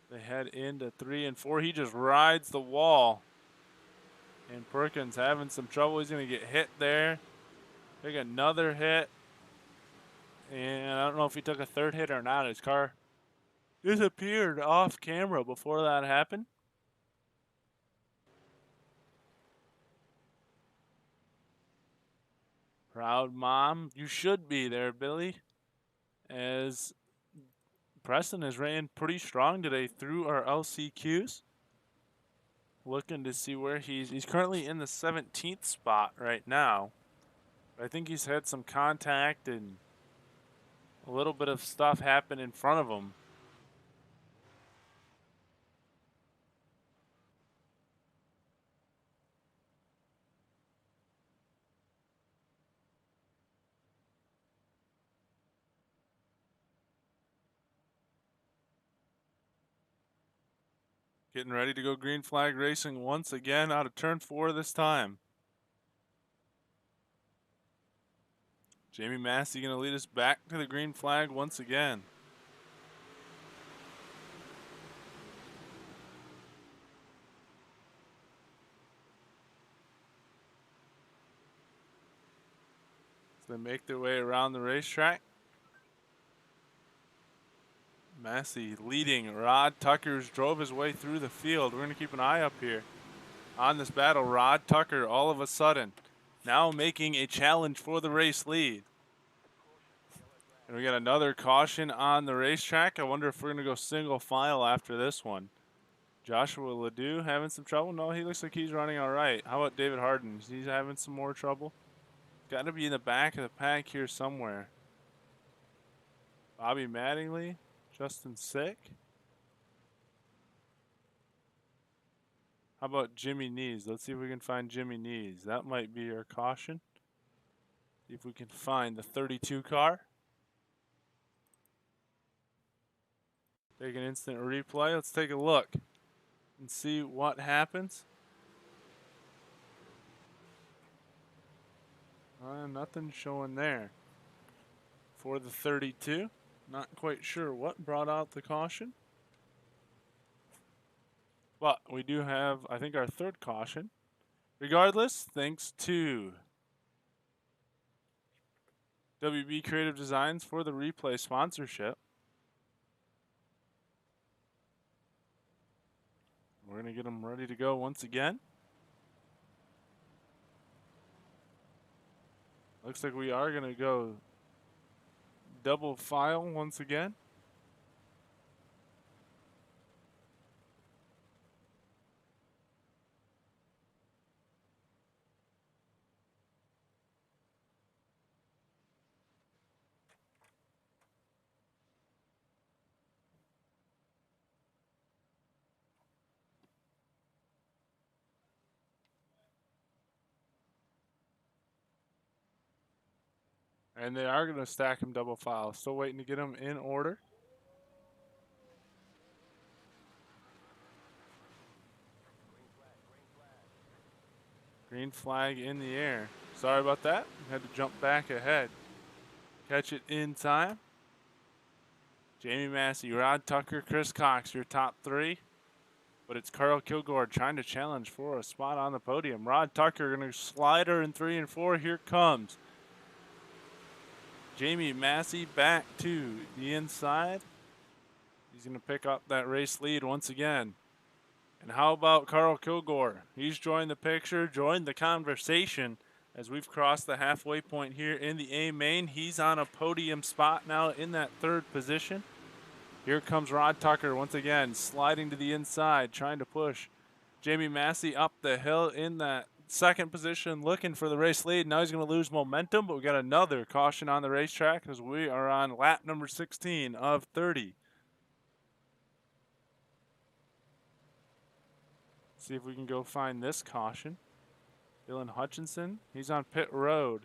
They head into 3 and 4. He just rides the wall. And Perkins having some trouble. He's going to get hit there. Take another hit. And I don't know if he took a third hit or not. His car disappeared off camera before that happened. Proud mom. You should be there, Billy. As Preston has ran pretty strong today through our LCQs. Looking to see where he's currently in the 17th spot right now. I think he's had some contact and a little bit of stuff happen in front of him. Getting ready to go green flag racing once again out of turn 4 this time. Jamie Massey going to lead us back to the green flag once again. As they make their way around the racetrack. Massey leading. Rod Tucker's drove his way through the field. We're going to keep an eye up here on this battle. Rod Tucker all of a sudden now making a challenge for the race lead. And we got another caution on the racetrack. I wonder if we're going to go single file after this one. Joshua Ledoux having some trouble? No, he looks like he's running all right. How about David Harden? He's having some more trouble. Got to be in the back of the pack here somewhere. Bobby Mattingly, Justin Sick. How about Jimmy Knees? Let's see if we can find Jimmy Knees. That might be our caution. See if we can find the 32 car. Take an instant replay. Let's take a look and see what happens. Nothing showing there for the 32. Not quite sure what brought out the caution. But we do have, I think, our third caution. Regardless, thanks to WB Creative Designs for the replay sponsorship. We're going to get them ready to go once again. Looks like we are going to go double file once again. And they are going to stack them double file. Still waiting to get them in order. Green flag in the air. Sorry about that. Had to jump back ahead. Catch it in time. Jamie Massey, Rod Tucker, Chris Cox, your top three. But it's Carl Kilgore trying to challenge for a spot on the podium. Rod Tucker going to slide her in 3 and 4. Here comes Jamie Massey back to the inside. He's going to pick up that race lead once again. And how about Carl Kilgore? He's joined the picture, joined the conversation as we've crossed the halfway point here in the A main. He's on a podium spot now in that third position. Here comes Rod Tucker once again, sliding to the inside, trying to push Jamie Massey up the hill in that second position, looking for the race lead. Now he's going to lose momentum, but we got another caution on the racetrack as we are on lap number 16 of 30. See if we can go find this caution. Dylan Hutchinson, he's on pit road.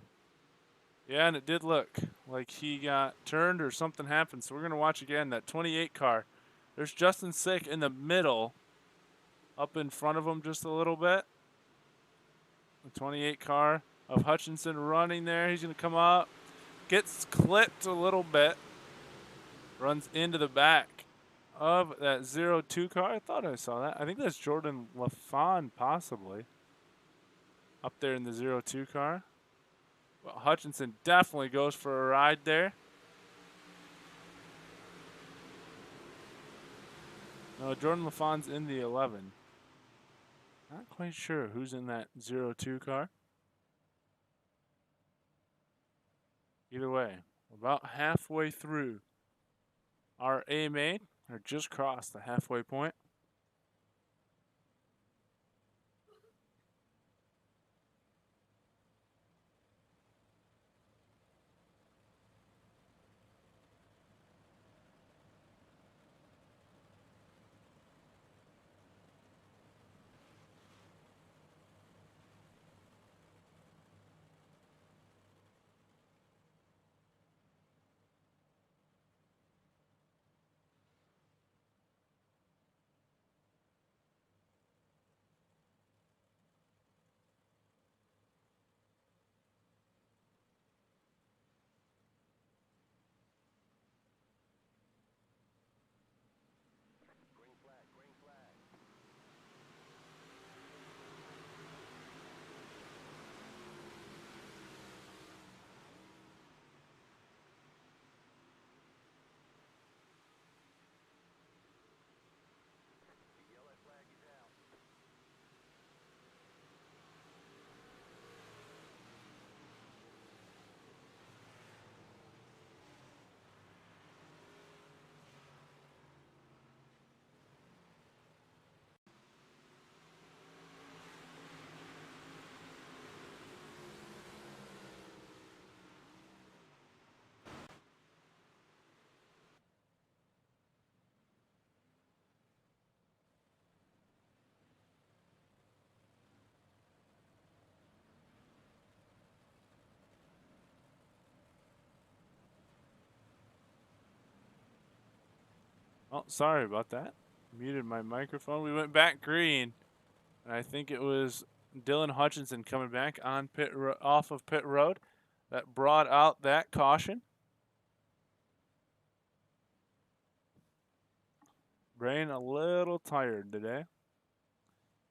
Yeah, and it did look like he got turned or something happened. So we're going to watch again that 28 car. There's Justin Sick in the middle, up in front of him just a little bit. The 28 car of Hutchinson running there. He's going to come up, gets clipped a little bit, runs into the back of that 02 car. I thought I saw that. I think that's Jordan LaFon possibly up there in the 02 car. Well, Hutchinson definitely goes for a ride there. No, Jordan LaFon's in the 11. Not quite sure who's in that 02 car. Either way, about halfway through our A main, or just crossed the halfway point. Oh, sorry about that. Muted my microphone. We went back green. And I think it was Dylan Hutchinson coming back on off of pit road that brought out that caution. Brain a little tired today,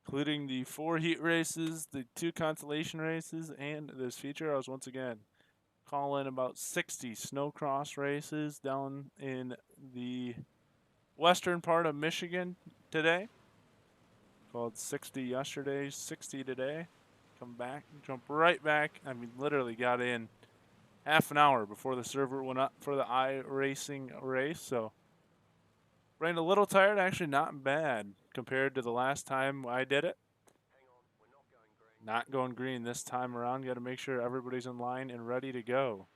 including the 4 heat races, the 2 consolation races, and this feature. I was once again calling about 60 snowcross races down in the western part of Michigan today. Called 60 yesterday, 60 today. Come back, jump right back. I mean, literally got in half an hour before the server went up for the iRacing race. So, ran a little tired, actually not bad compared to the last time I did it. Not going green this time around. Got to make sure everybody's in line and ready to go.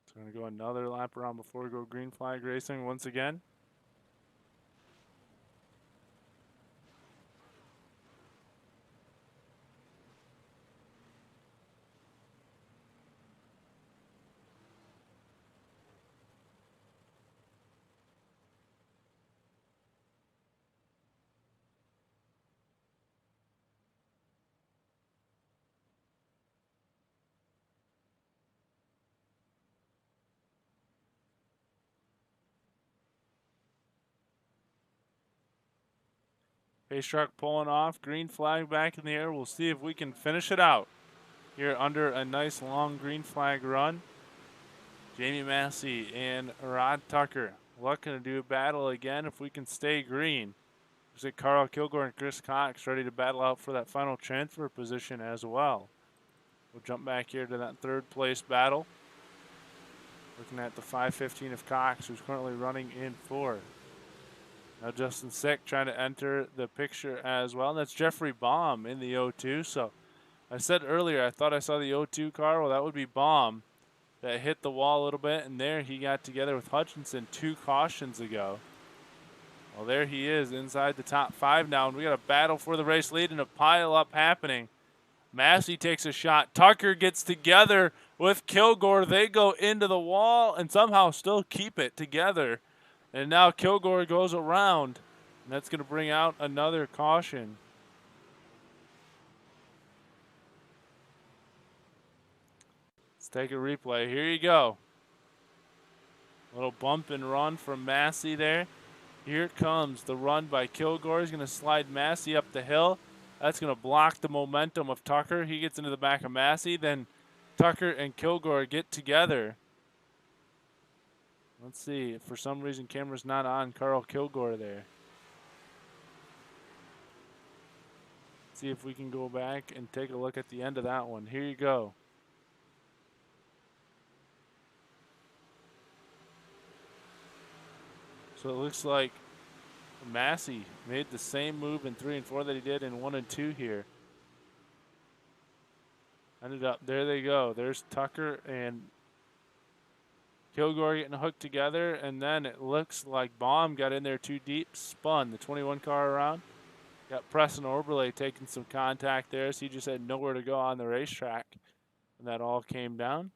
So, we're going to go another lap around before we go green flag racing once again. Pace truck pulling off, green flag back in the air. We'll see if we can finish it out here under a nice long green flag run. Jamie Massey and Rod Tucker looking to do a battle again if we can stay green. Looks like Carl Kilgore and Chris Cox ready to battle out for that final transfer position as well. We'll jump back here to that 3rd place battle. Looking at the 5:15 of Cox, who's currently running in 4th. Now Justin Sick trying to enter the picture as well. And that's Jeffrey Baum in the 02. So I said earlier I thought I saw the 02 car. Well, that would be Baum that hit the wall a little bit. And there he got together with Hutchinson 2 cautions ago. Well, there he is inside the top 5 now. And we got a battle for the race lead and a pile up happening. Massey takes a shot. Tucker gets together with Kilgore. They go into the wall and somehow still keep it together. And now Kilgore goes around, and that's going to bring out another caution. Let's take a replay. Here you go. Little bump and run from Massey there. Here comes the run by Kilgore. He's going to slide Massey up the hill. That's going to block the momentum of Tucker. He gets into the back of Massey. Then Tucker and Kilgore get together. Let's see. For some reason, camera's not on Carl Kilgore there. See if we can go back and take a look at the end of that one. Here you go. So it looks like Massey made the same move in 3 and 4 that he did in 1 and 2 here. Ended up, there they go. There's Tucker and Kilgore getting hooked together, and then it looks like Baum got in there too deep, spun the 21 car around. Got Preston Oberle taking some contact there, so he just had nowhere to go on the racetrack, and that all came down.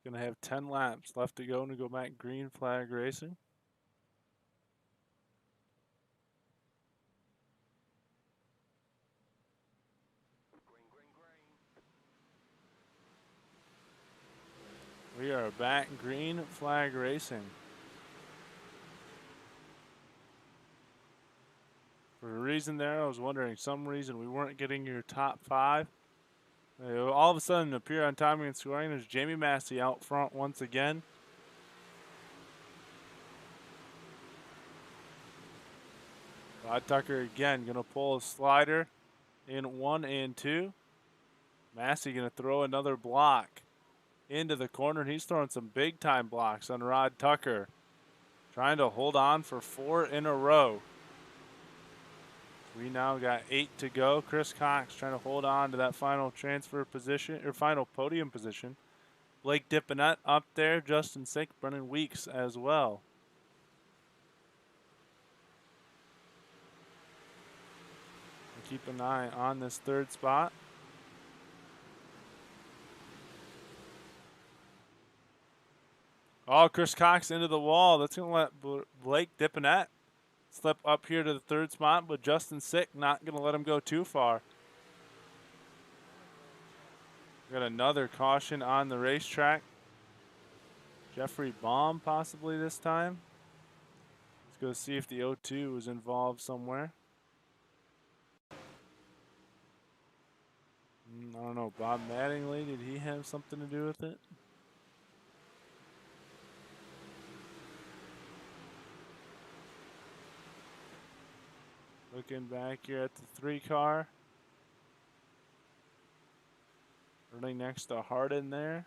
Going to have 10 laps left to go and go back green flag racing. We are back green flag racing. For a reason there, I was wondering, some reason we weren't getting your top 5. All of a sudden appear on timing and scoring. There's Jamie Massey out front once again. Rod Tucker again going to pull a slider in 1 and 2. Massey going to throw another block into the corner, and he's throwing some big-time blocks on Rod Tucker, trying to hold on for 4 in a row. We now got 8 to go. Chris Cox trying to hold on to that final transfer position, or final podium position. Blake Dipponette up there, Justin Sick, Brennan Weeks as well. Keep an eye on this 3rd spot. Oh, Chris Cox into the wall. That's going to let Blake Dipponette slip up here to the 3rd spot, but Justin Sick not going to let him go too far. Got another caution on the racetrack. Jeffrey Baum possibly this time. Let's go see if the 0-2 was involved somewhere. I don't know. Bob Mattingly, did he have something to do with it? Looking back here at the 3 car. Running next to Hardin there.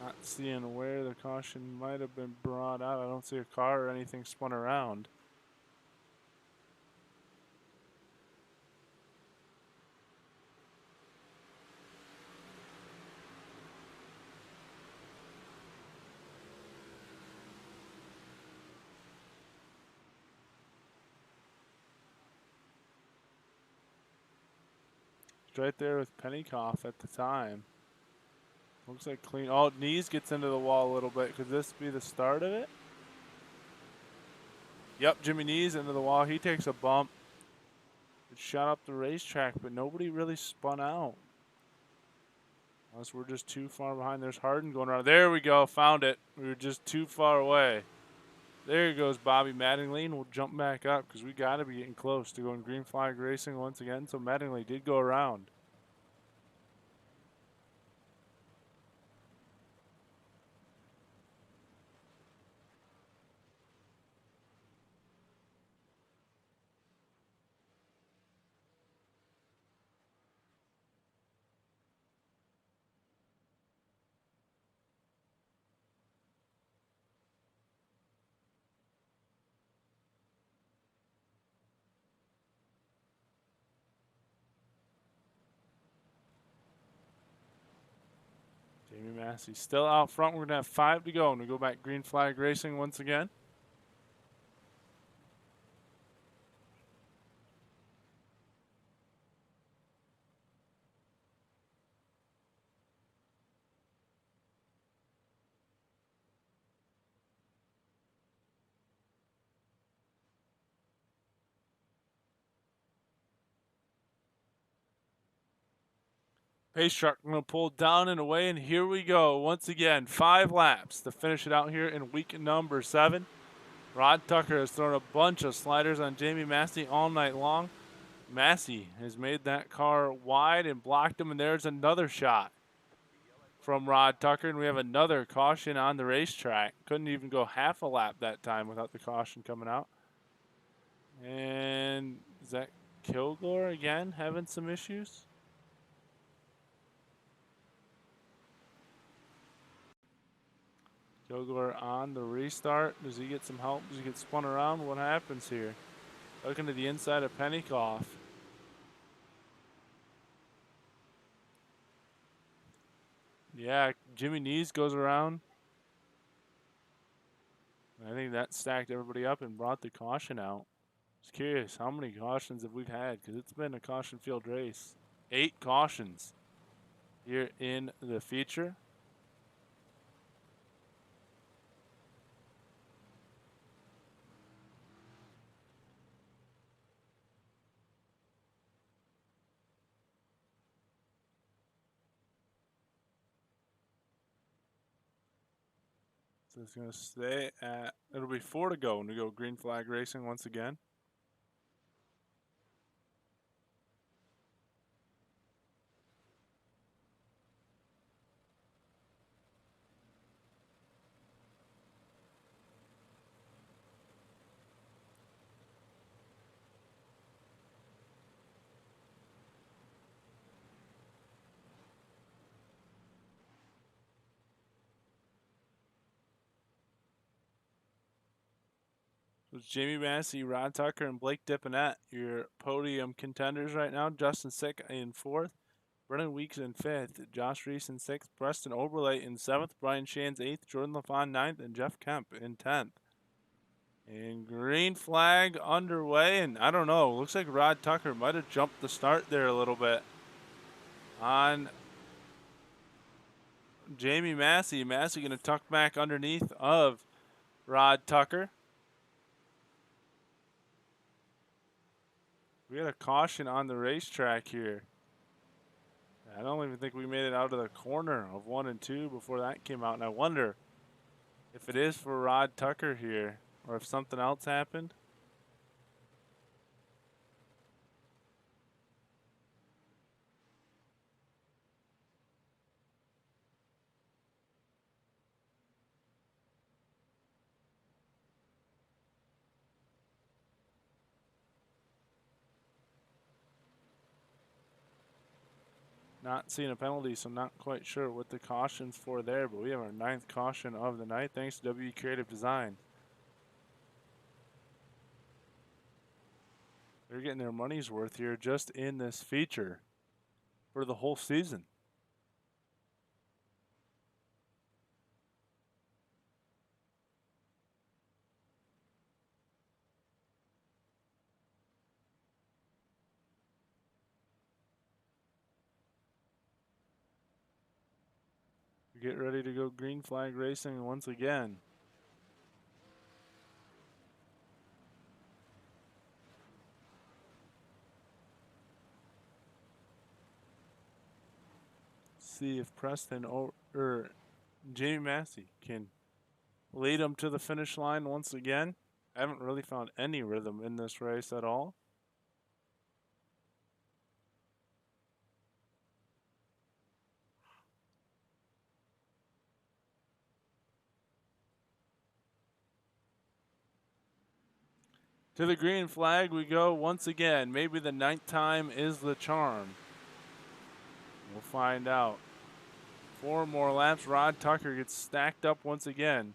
Not seeing where the caution might have been brought out. I don't see a car or anything spun around. It's right there with Pennycoff at the time. Looks like clean. Oh, Knees gets into the wall a little bit. Could this be the start of it? Yep, Jimmy Knees into the wall. He takes a bump. It shot up the racetrack, but nobody really spun out. Unless we're just too far behind. There's Hardin going around. There we go. Found it. We were just too far away. There goes Bobby Mattingly. We'll jump back up because we got to be getting close to going green flag racing once again. So Mattingly did go around. Jamie Massey still out front. We're going to have 5 to go, and we go back green flag racing once again. Pace truck going to pull down and away, and here we go. Once again, 5 laps to finish it out here in week number 7. Rod Tucker has thrown a bunch of sliders on Jamie Massey all night long. Massey has made that car wide and blocked him, and there's another shot from Rod Tucker, and we have another caution on the racetrack. Couldn't even go half a lap that time without the caution coming out. And is that Kilgore again having some issues? Kilgore on the restart. Does he get some help? Does he get spun around? What happens here? Looking to the inside of Pennycoff. Yeah, Jimmy Knees goes around. I think that stacked everybody up and brought the caution out. Just curious, how many cautions have we had? Because it's been a caution field race. 8 cautions here in the feature. So it's going to stay at, it'll be 4 to go when we go green flag racing once again. It's Jamie Massey, Rod Tucker, and Blake Dipponette, your podium contenders right now. Justin Sick in 4th. Brennan Weeks in 5th. Josh Reese in 6th. Preston Oberle in 7th. Brian Shands 8th. Jordan LaFon 9th. And Jeff Kemp in 10th. And green flag underway. And I don't know. Looks like Rod Tucker might have jumped the start there a little bit on Jamie Massey. Massey going to tuck back underneath of Rod Tucker. We had a caution on the racetrack here. I don't even think we made it out of the corner of 1 and 2 before that came out. And I wonder if it is for Rod Tucker here or if something else happened. Not seeing a penalty, so not quite sure what the caution's for there, but we have our 9th caution of the night thanks to W Creative Design. They're getting their money's worth here just in this feature for the whole season. Get ready to go green flag racing once again. See if Preston or Jamie Massey can lead them to the finish line once again. I haven't really found any rhythm in this race at all. To the green flag we go once again. Maybe the 9th time is the charm. We'll find out. 4 more laps. Rod Tucker gets stacked up once again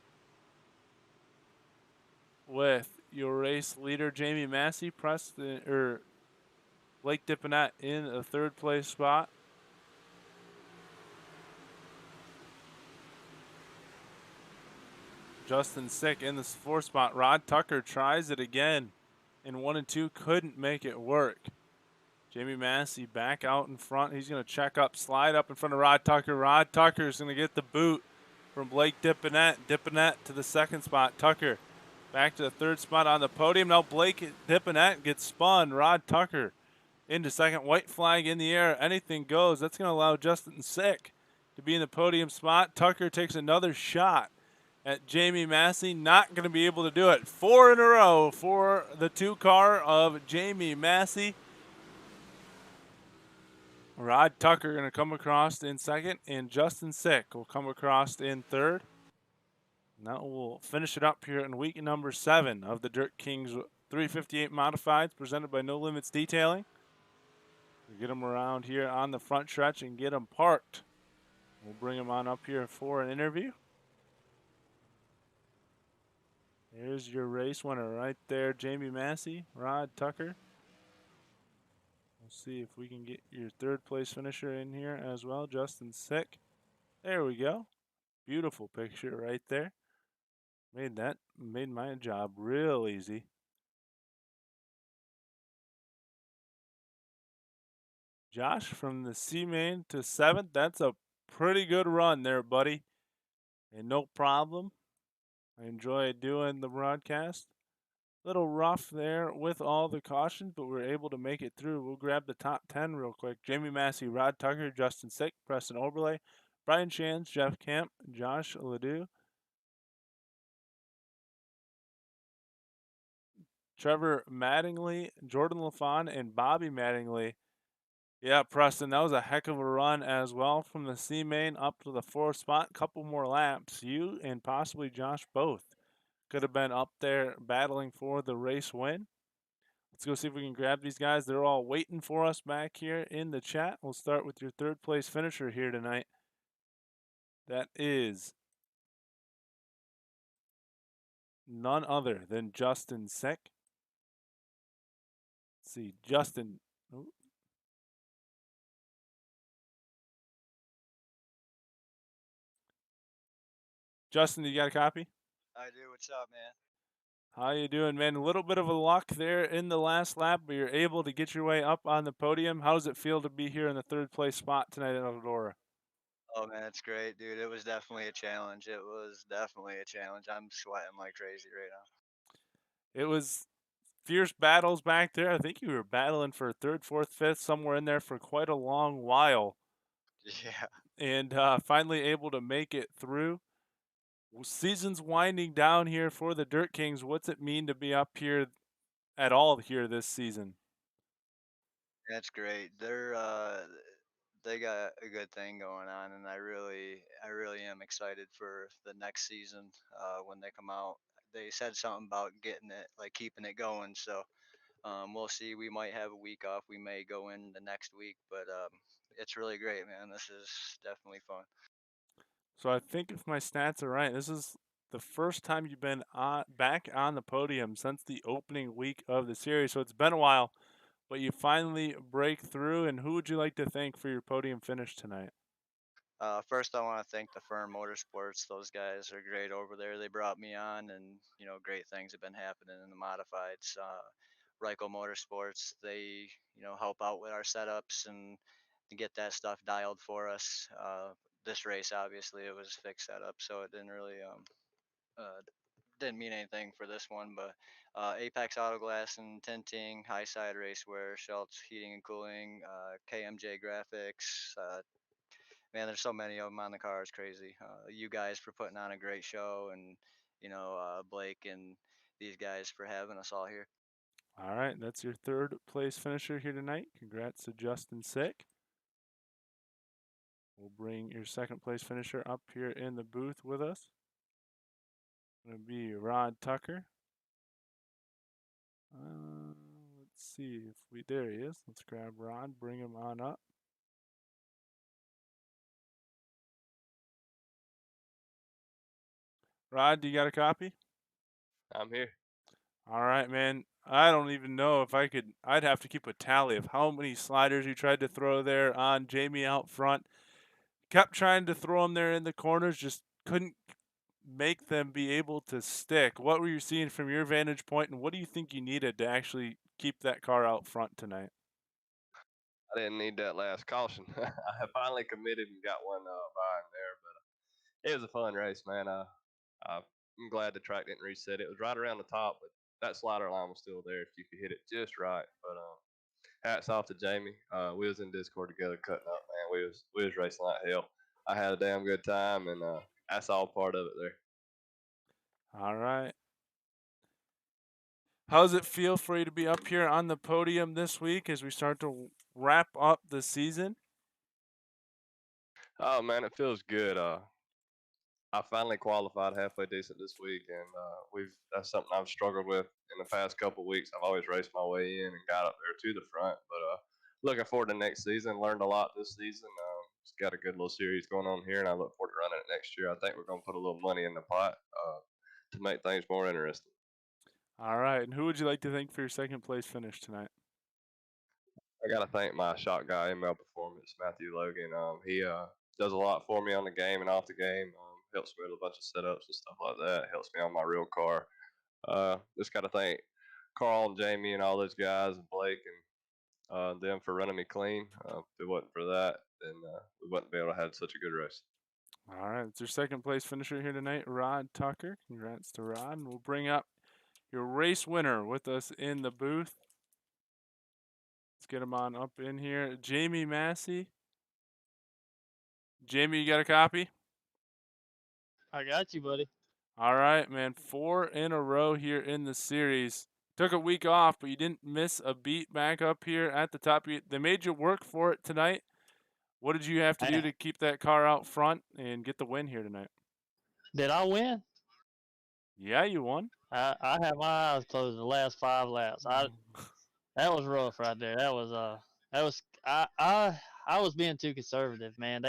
with your race leader Jamie Massey, Preston or Blake Dipponette in a 3rd place spot. Justin Sick in the 4th spot. Rod Tucker tries it again in 1 and 2, couldn't make it work. Jamie Massey back out in front. He's going to check up, slide up in front of Rod Tucker. Rod Tucker is going to get the boot from Blake Dipponette. Dipponette to the 2nd spot. Tucker back to the 3rd spot on the podium. Now Blake Dipponette gets spun. Rod Tucker into 2nd. White flag in the air. Anything goes. That's going to allow Justin Sick to be in the podium spot. Tucker takes another shot at Jamie Massey. Not going to be able to do it. 4 in a row for the 2 car of Jamie Massey. Rod Tucker going to come across in 2nd, and Justin Sick will come across in 3rd. And that will finish it up here in week number 7 of the Dirt Kings 358 Modifieds presented by No Limits Detailing. We get them around here on the front stretch and get them parked. We'll bring them on up here for an interview. Here's your race winner right there, Jamie Massey, Rod Tucker. We'll see if we can get your 3rd place finisher in here as well, Justin Sick. There we go. Beautiful picture right there. Made my job real easy. Josh from the C main to 7th. That's a pretty good run there, buddy. And no problem. I enjoy doing the broadcast. Little rough there with all the cautions, but we're able to make it through. We'll grab the top 10 real quick. Jamie Massey, Rod Tucker, Justin Sick, Preston Oberle, Brian Shands, Jeff Kemp, Josh Ledoux, Trevor Mattingly, Jordan LaFon, and Bobby Mattingly. Yeah, Preston, that was a heck of a run as well from the C main up to the 4th spot. Couple more laps. You and possibly Josh both could have been up there battling for the race win. Let's go see if we can grab these guys. They're all waiting for us back here in the chat. We'll start with your 3rd place finisher here tonight. That is none other than Justin Sick. Let's see, Justin. Oh, Justin, you got a copy? I do. What's up, man? How you doing, man? A little bit of a luck there in the last lap, but you're able to get your way up on the podium. How does it feel to be here in the third place spot tonight at Eldora? Oh man, it's great, dude. It was definitely a challenge. It was definitely a challenge. I'm sweating like crazy right now. It was fierce battles back there. I think you were battling for third, fourth, fifth, somewhere in there for quite a long while, Yeah, and finally able to make it through. Season's winding down here for the Dirt Kings. What's it mean to be up here at all here this season? that's great. They got a good thing going on, and I really am excited for the next season when they come out. They said something about getting it, like keeping it going. So we'll see. We might have a week off. We may go in the next week, but it's really great, man. This is definitely fun. So I think if my stats are right, this is the first time you've been back on the podium since the opening week of the series. So it's been a while, but you finally break through. And who would you like to thank for your podium finish tonight? First, I want to thank the firm Motorsports. Those guys are great over there. They brought me on, and great things have been happening in the modifieds. Ryko Motorsports, they help out with our setups and to get that stuff dialed for us. This race, obviously, it was fixed setup, so it uh, didn't mean anything for this one. But Apex Auto Glass and Tinting, Highside Racewear, Schultz Heating and Cooling, KMJ Graphics. Man, there's so many of them on the car. It's crazy. You guys for putting on a great show, and Blake and these guys for having us all here. All right, that's your third place finisher here tonight. Congrats to Justin Sick. We'll bring your second place finisher up here in the booth with us. Going to be Rod Tucker. Let's see if there he is. Let's grab Rod, bring him on up. Rod, do you got a copy? I'm here. All right, man. I don't even know if I could. I'd have to keep a tally of how many sliders you tried to throw there on Jamie out front. Kept trying to throw them there in the corners, just couldn't make them be able to stick. What were you seeing from your vantage point, and what do you think you needed to actually keep that car out front tonight? I didn't need that last caution. I finally committed and got one by him there, but it was a fun race, man. I'm glad the track didn't reset. It was right around the top, but that slider line was still there if you could hit it just right. But hats off to Jamie. We was in Discord together cutting up, man. We was racing like hell. I had a damn good time, and that's all part of it there. All right. How does it feel for you to be up here on the podium this week as we start to wrap up the season? Oh man, it feels good. I finally qualified halfway decent this week, and that's something I've struggled with in the past couple of weeks. I've always raced my way in and got up there to the front, but looking forward to next season. Learned a lot this season. It's got a good little series going on here, and I look forward to running it next year. I think we're going to put a little money in the pot to make things more interesting. All right. And who would you like to thank for your second place finish tonight? I got to thank my shot guy, ML Performance, Matthew Logan. He does a lot for me on the game and off the game. Helps me with a bunch of setups and stuff like that. Helps me on my real car. Just got to thank Carl and Jamie and all those guys and Blake and them for running me clean. If it wasn't for that, then we wouldn't be able to have such a good race. All right. It's your second place finisher here tonight, Rod Tucker. Congrats to Rod. And we'll bring up your race winner with us in the booth. Let's get him on up in here. Jamie Massey. Jamie, you got a copy? I got you, buddy. All right, man. 4 in a row here in the series. Took a week off, but you didn't miss a beat back up here at the top. They made you work for it tonight. What did you have to do to keep that car out front and get the win here tonight? Did I win? Yeah, you won. I had my eyes closed the last 5 laps. That was rough right there. That was I was being too conservative, man.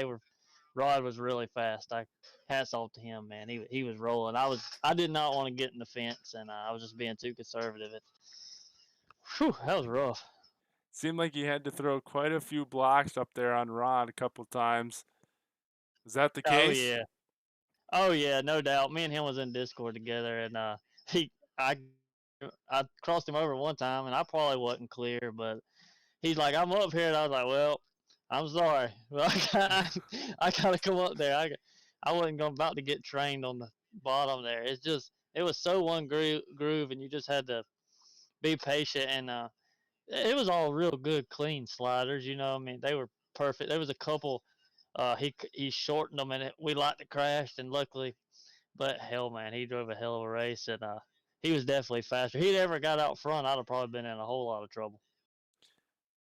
Rod was really fast. I hats off to him, man. He was rolling. I did not want to get in the fence, and I was just being too conservative. Whew, that was rough. Seemed like he had to throw quite a few blocks up there on Rod a couple times. Is that the Oh case? yeah, oh yeah, no doubt. Me and him was in Discord together, and he I I crossed him over one time, and I probably wasn't clear, but he's like, I'm up here, and I was like, well, I'm sorry, but I gotta come up there. I wasn't going about to get trained on the bottom there. It was so one groove, and you just had to be patient, and it was all real good, clean sliders. You know, I mean, they were perfect. There was a couple. He shortened them, and we liked to crash, and luckily, but hell, man, he drove a hell of a race, and he was definitely faster. If he'd ever got out front, I'd have probably been in a whole lot of trouble.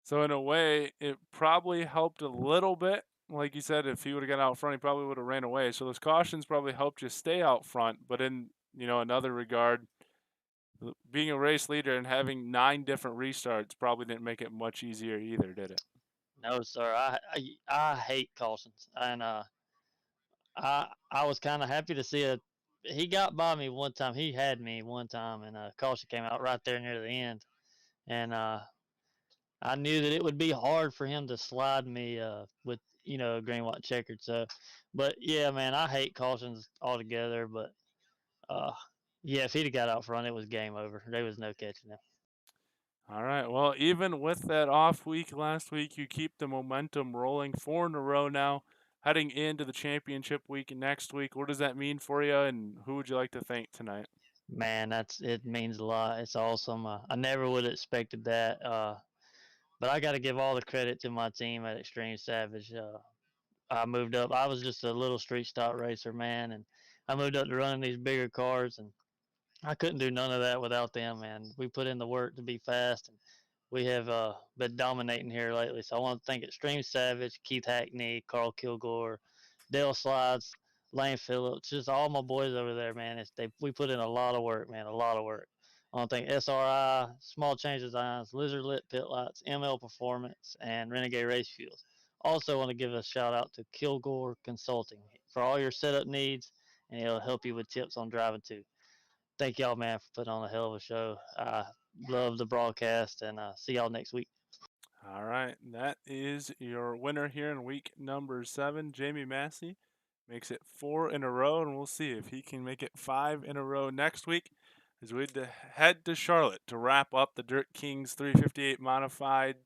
So in a way, it probably helped a little bit. Like you said, if he would have got out front, he probably would have ran away. So those cautions probably helped you stay out front. But in another regard, being a race leader and having 9 different restarts probably didn't make it much easier either, did it? No, sir. I hate cautions, and I was kind of happy to see it. He got by me one time. He had me one time, and caution came out right there near the end, and I knew that it would be hard for him to slide me with green, white, checkered. So, but yeah, man, I hate cautions altogether. But uh, yeah, if he'd have got out front, it was game over. There was no catching him. All right. Well, even with that off week last week, you keep the momentum rolling 4 in a row now, heading into the championship week next week. What does that mean for you, and who would you like to thank tonight? Man, it means a lot. It's awesome. I never would have expected that. But I got to give all the credit to my team at Extreme Savage. I moved up. I was just a little street stock racer, man, and I moved up to running these bigger cars, and I couldn't do none of that without them, man. We put in the work to be fast, and we have been dominating here lately. So I want to thank Extreme Savage, Keith Hackney, Carl Kilgore, Dale Slides, Lane Phillips, just all my boys over there, man. We put in a lot of work, man, a lot of work. I want to thank SRI, Small Change Designs, Lizard Lit Pit Lights, ML Performance, and Renegade Race Fuels. Also want to give a shout out to Kilgore Consulting for all your setup needs, and it'll help you with tips on driving too. Thank y'all, man, for putting on a hell of a show. I love the broadcast, and see y'all next week. All right. That is your winner here in week number 7. Jamie Massey makes it 4 in a row, and we'll see if he can make it 5 in a row next week as we head to Charlotte to wrap up the Dirt Kings 358 Modified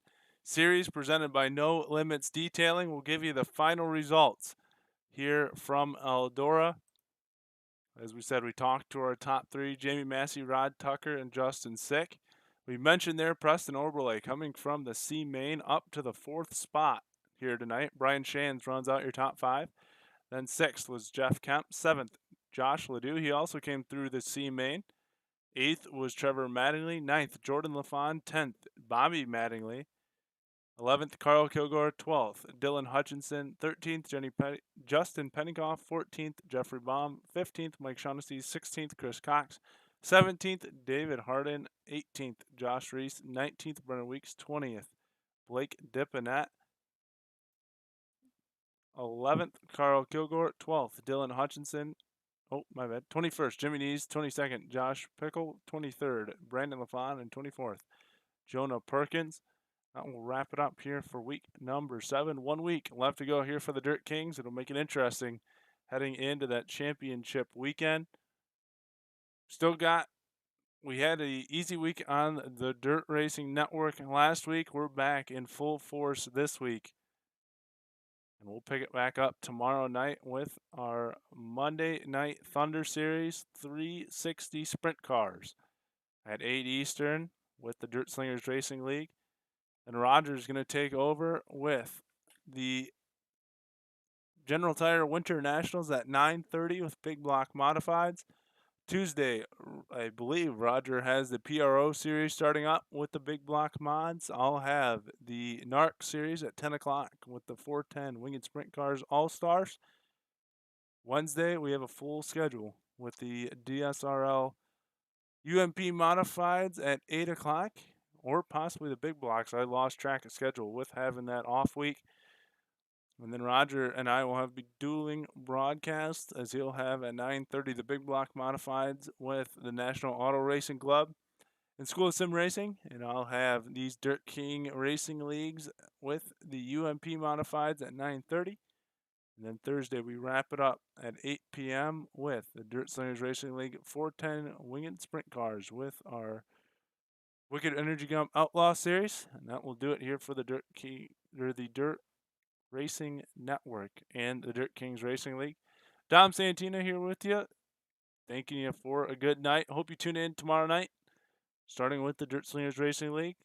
Series presented by No Limits Detailing. We'll give you the final results here from Eldora. As we said, we talked to our top 3, Jamie Massey, Rod Tucker, and Justin Sick. We mentioned there Preston Oberle coming from the C main up to the 4th spot here tonight. Brian Shands runs out your top 5. Then 6th was Jeff Kemp. 7th, Josh Ledoux. He also came through the C main. 8th was Trevor Mattingly. 9th, Jordan LaFon. 10th, Bobby Mattingly. 11th, Carl Kilgore. 12th, Dylan Hutchinson. 13th, Justin Penninkoff. 14th, Jeffrey Baum. 15th, Mike Shaughnessy. 16th, Chris Cox. 17th, David Harden. 18th, Josh Reese. 19th, Brennan Weeks. 20th, Blake Dipinette. 11th, Carl Kilgore. 12th, Dylan Hutchinson. Oh, my bad. 21st, Jimmy Nees. 22nd, Josh Pickle. 23rd, Brandon LaFon. And 24th, Jonah Perkins. That will wrap it up here for week number 7. 1 week left to go here for the Dirt Kings. It'll make it interesting heading into that championship weekend. We had an easy week on the Dirt Racing Network last week. We're back in full force this week. And we'll pick it back up tomorrow night with our Monday Night Thunder Series 360 Sprint Cars at 8 Eastern with the Dirt Slingers Racing League. And Roger's going to take over with the General Tire Winter Nationals at 9:30 with Big Block Modifieds. Tuesday, I believe Roger has the PRO series starting up with the Big Block mods. I'll have the NARC series at 10 o'clock with the 410 Winged Sprint Cars All-Stars. Wednesday, we have a full schedule with the DSRL UMP Modifieds at 8 o'clock, or possibly the Big Blocks. I lost track of schedule with having that off week. And then Roger and I will have be dueling broadcasts, as he'll have at 9:30 the Big Block Modifieds with the National Auto Racing Club and School of Sim Racing, and I'll have these Dirt King Racing Leagues with the UMP Modifieds at 9:30. And then Thursday we wrap it up at 8 p.m. with the Dirt Slingers Racing League 410 Winged Sprint Cars with our Wicked Energy Gum Outlaw Series, and that will do it here for the Dirt Racing Network and the Dirt Kings Racing League. Dom Santina here with you, thanking you for a good night. Hope you tune in tomorrow night, starting with the Dirt Slingers Racing League.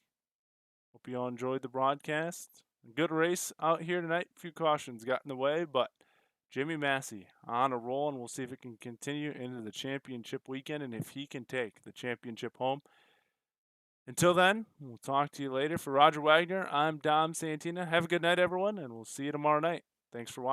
Hope you all enjoyed the broadcast. Good race out here tonight. A few cautions got in the way, but Jimmy Massey on a roll, and we'll see if it can continue into the championship weekend and if he can take the championship home. Until then, we'll talk to you later. For Roger Wagner, I'm Dom Santina. Have a good night, everyone, and we'll see you tomorrow night. Thanks for watching.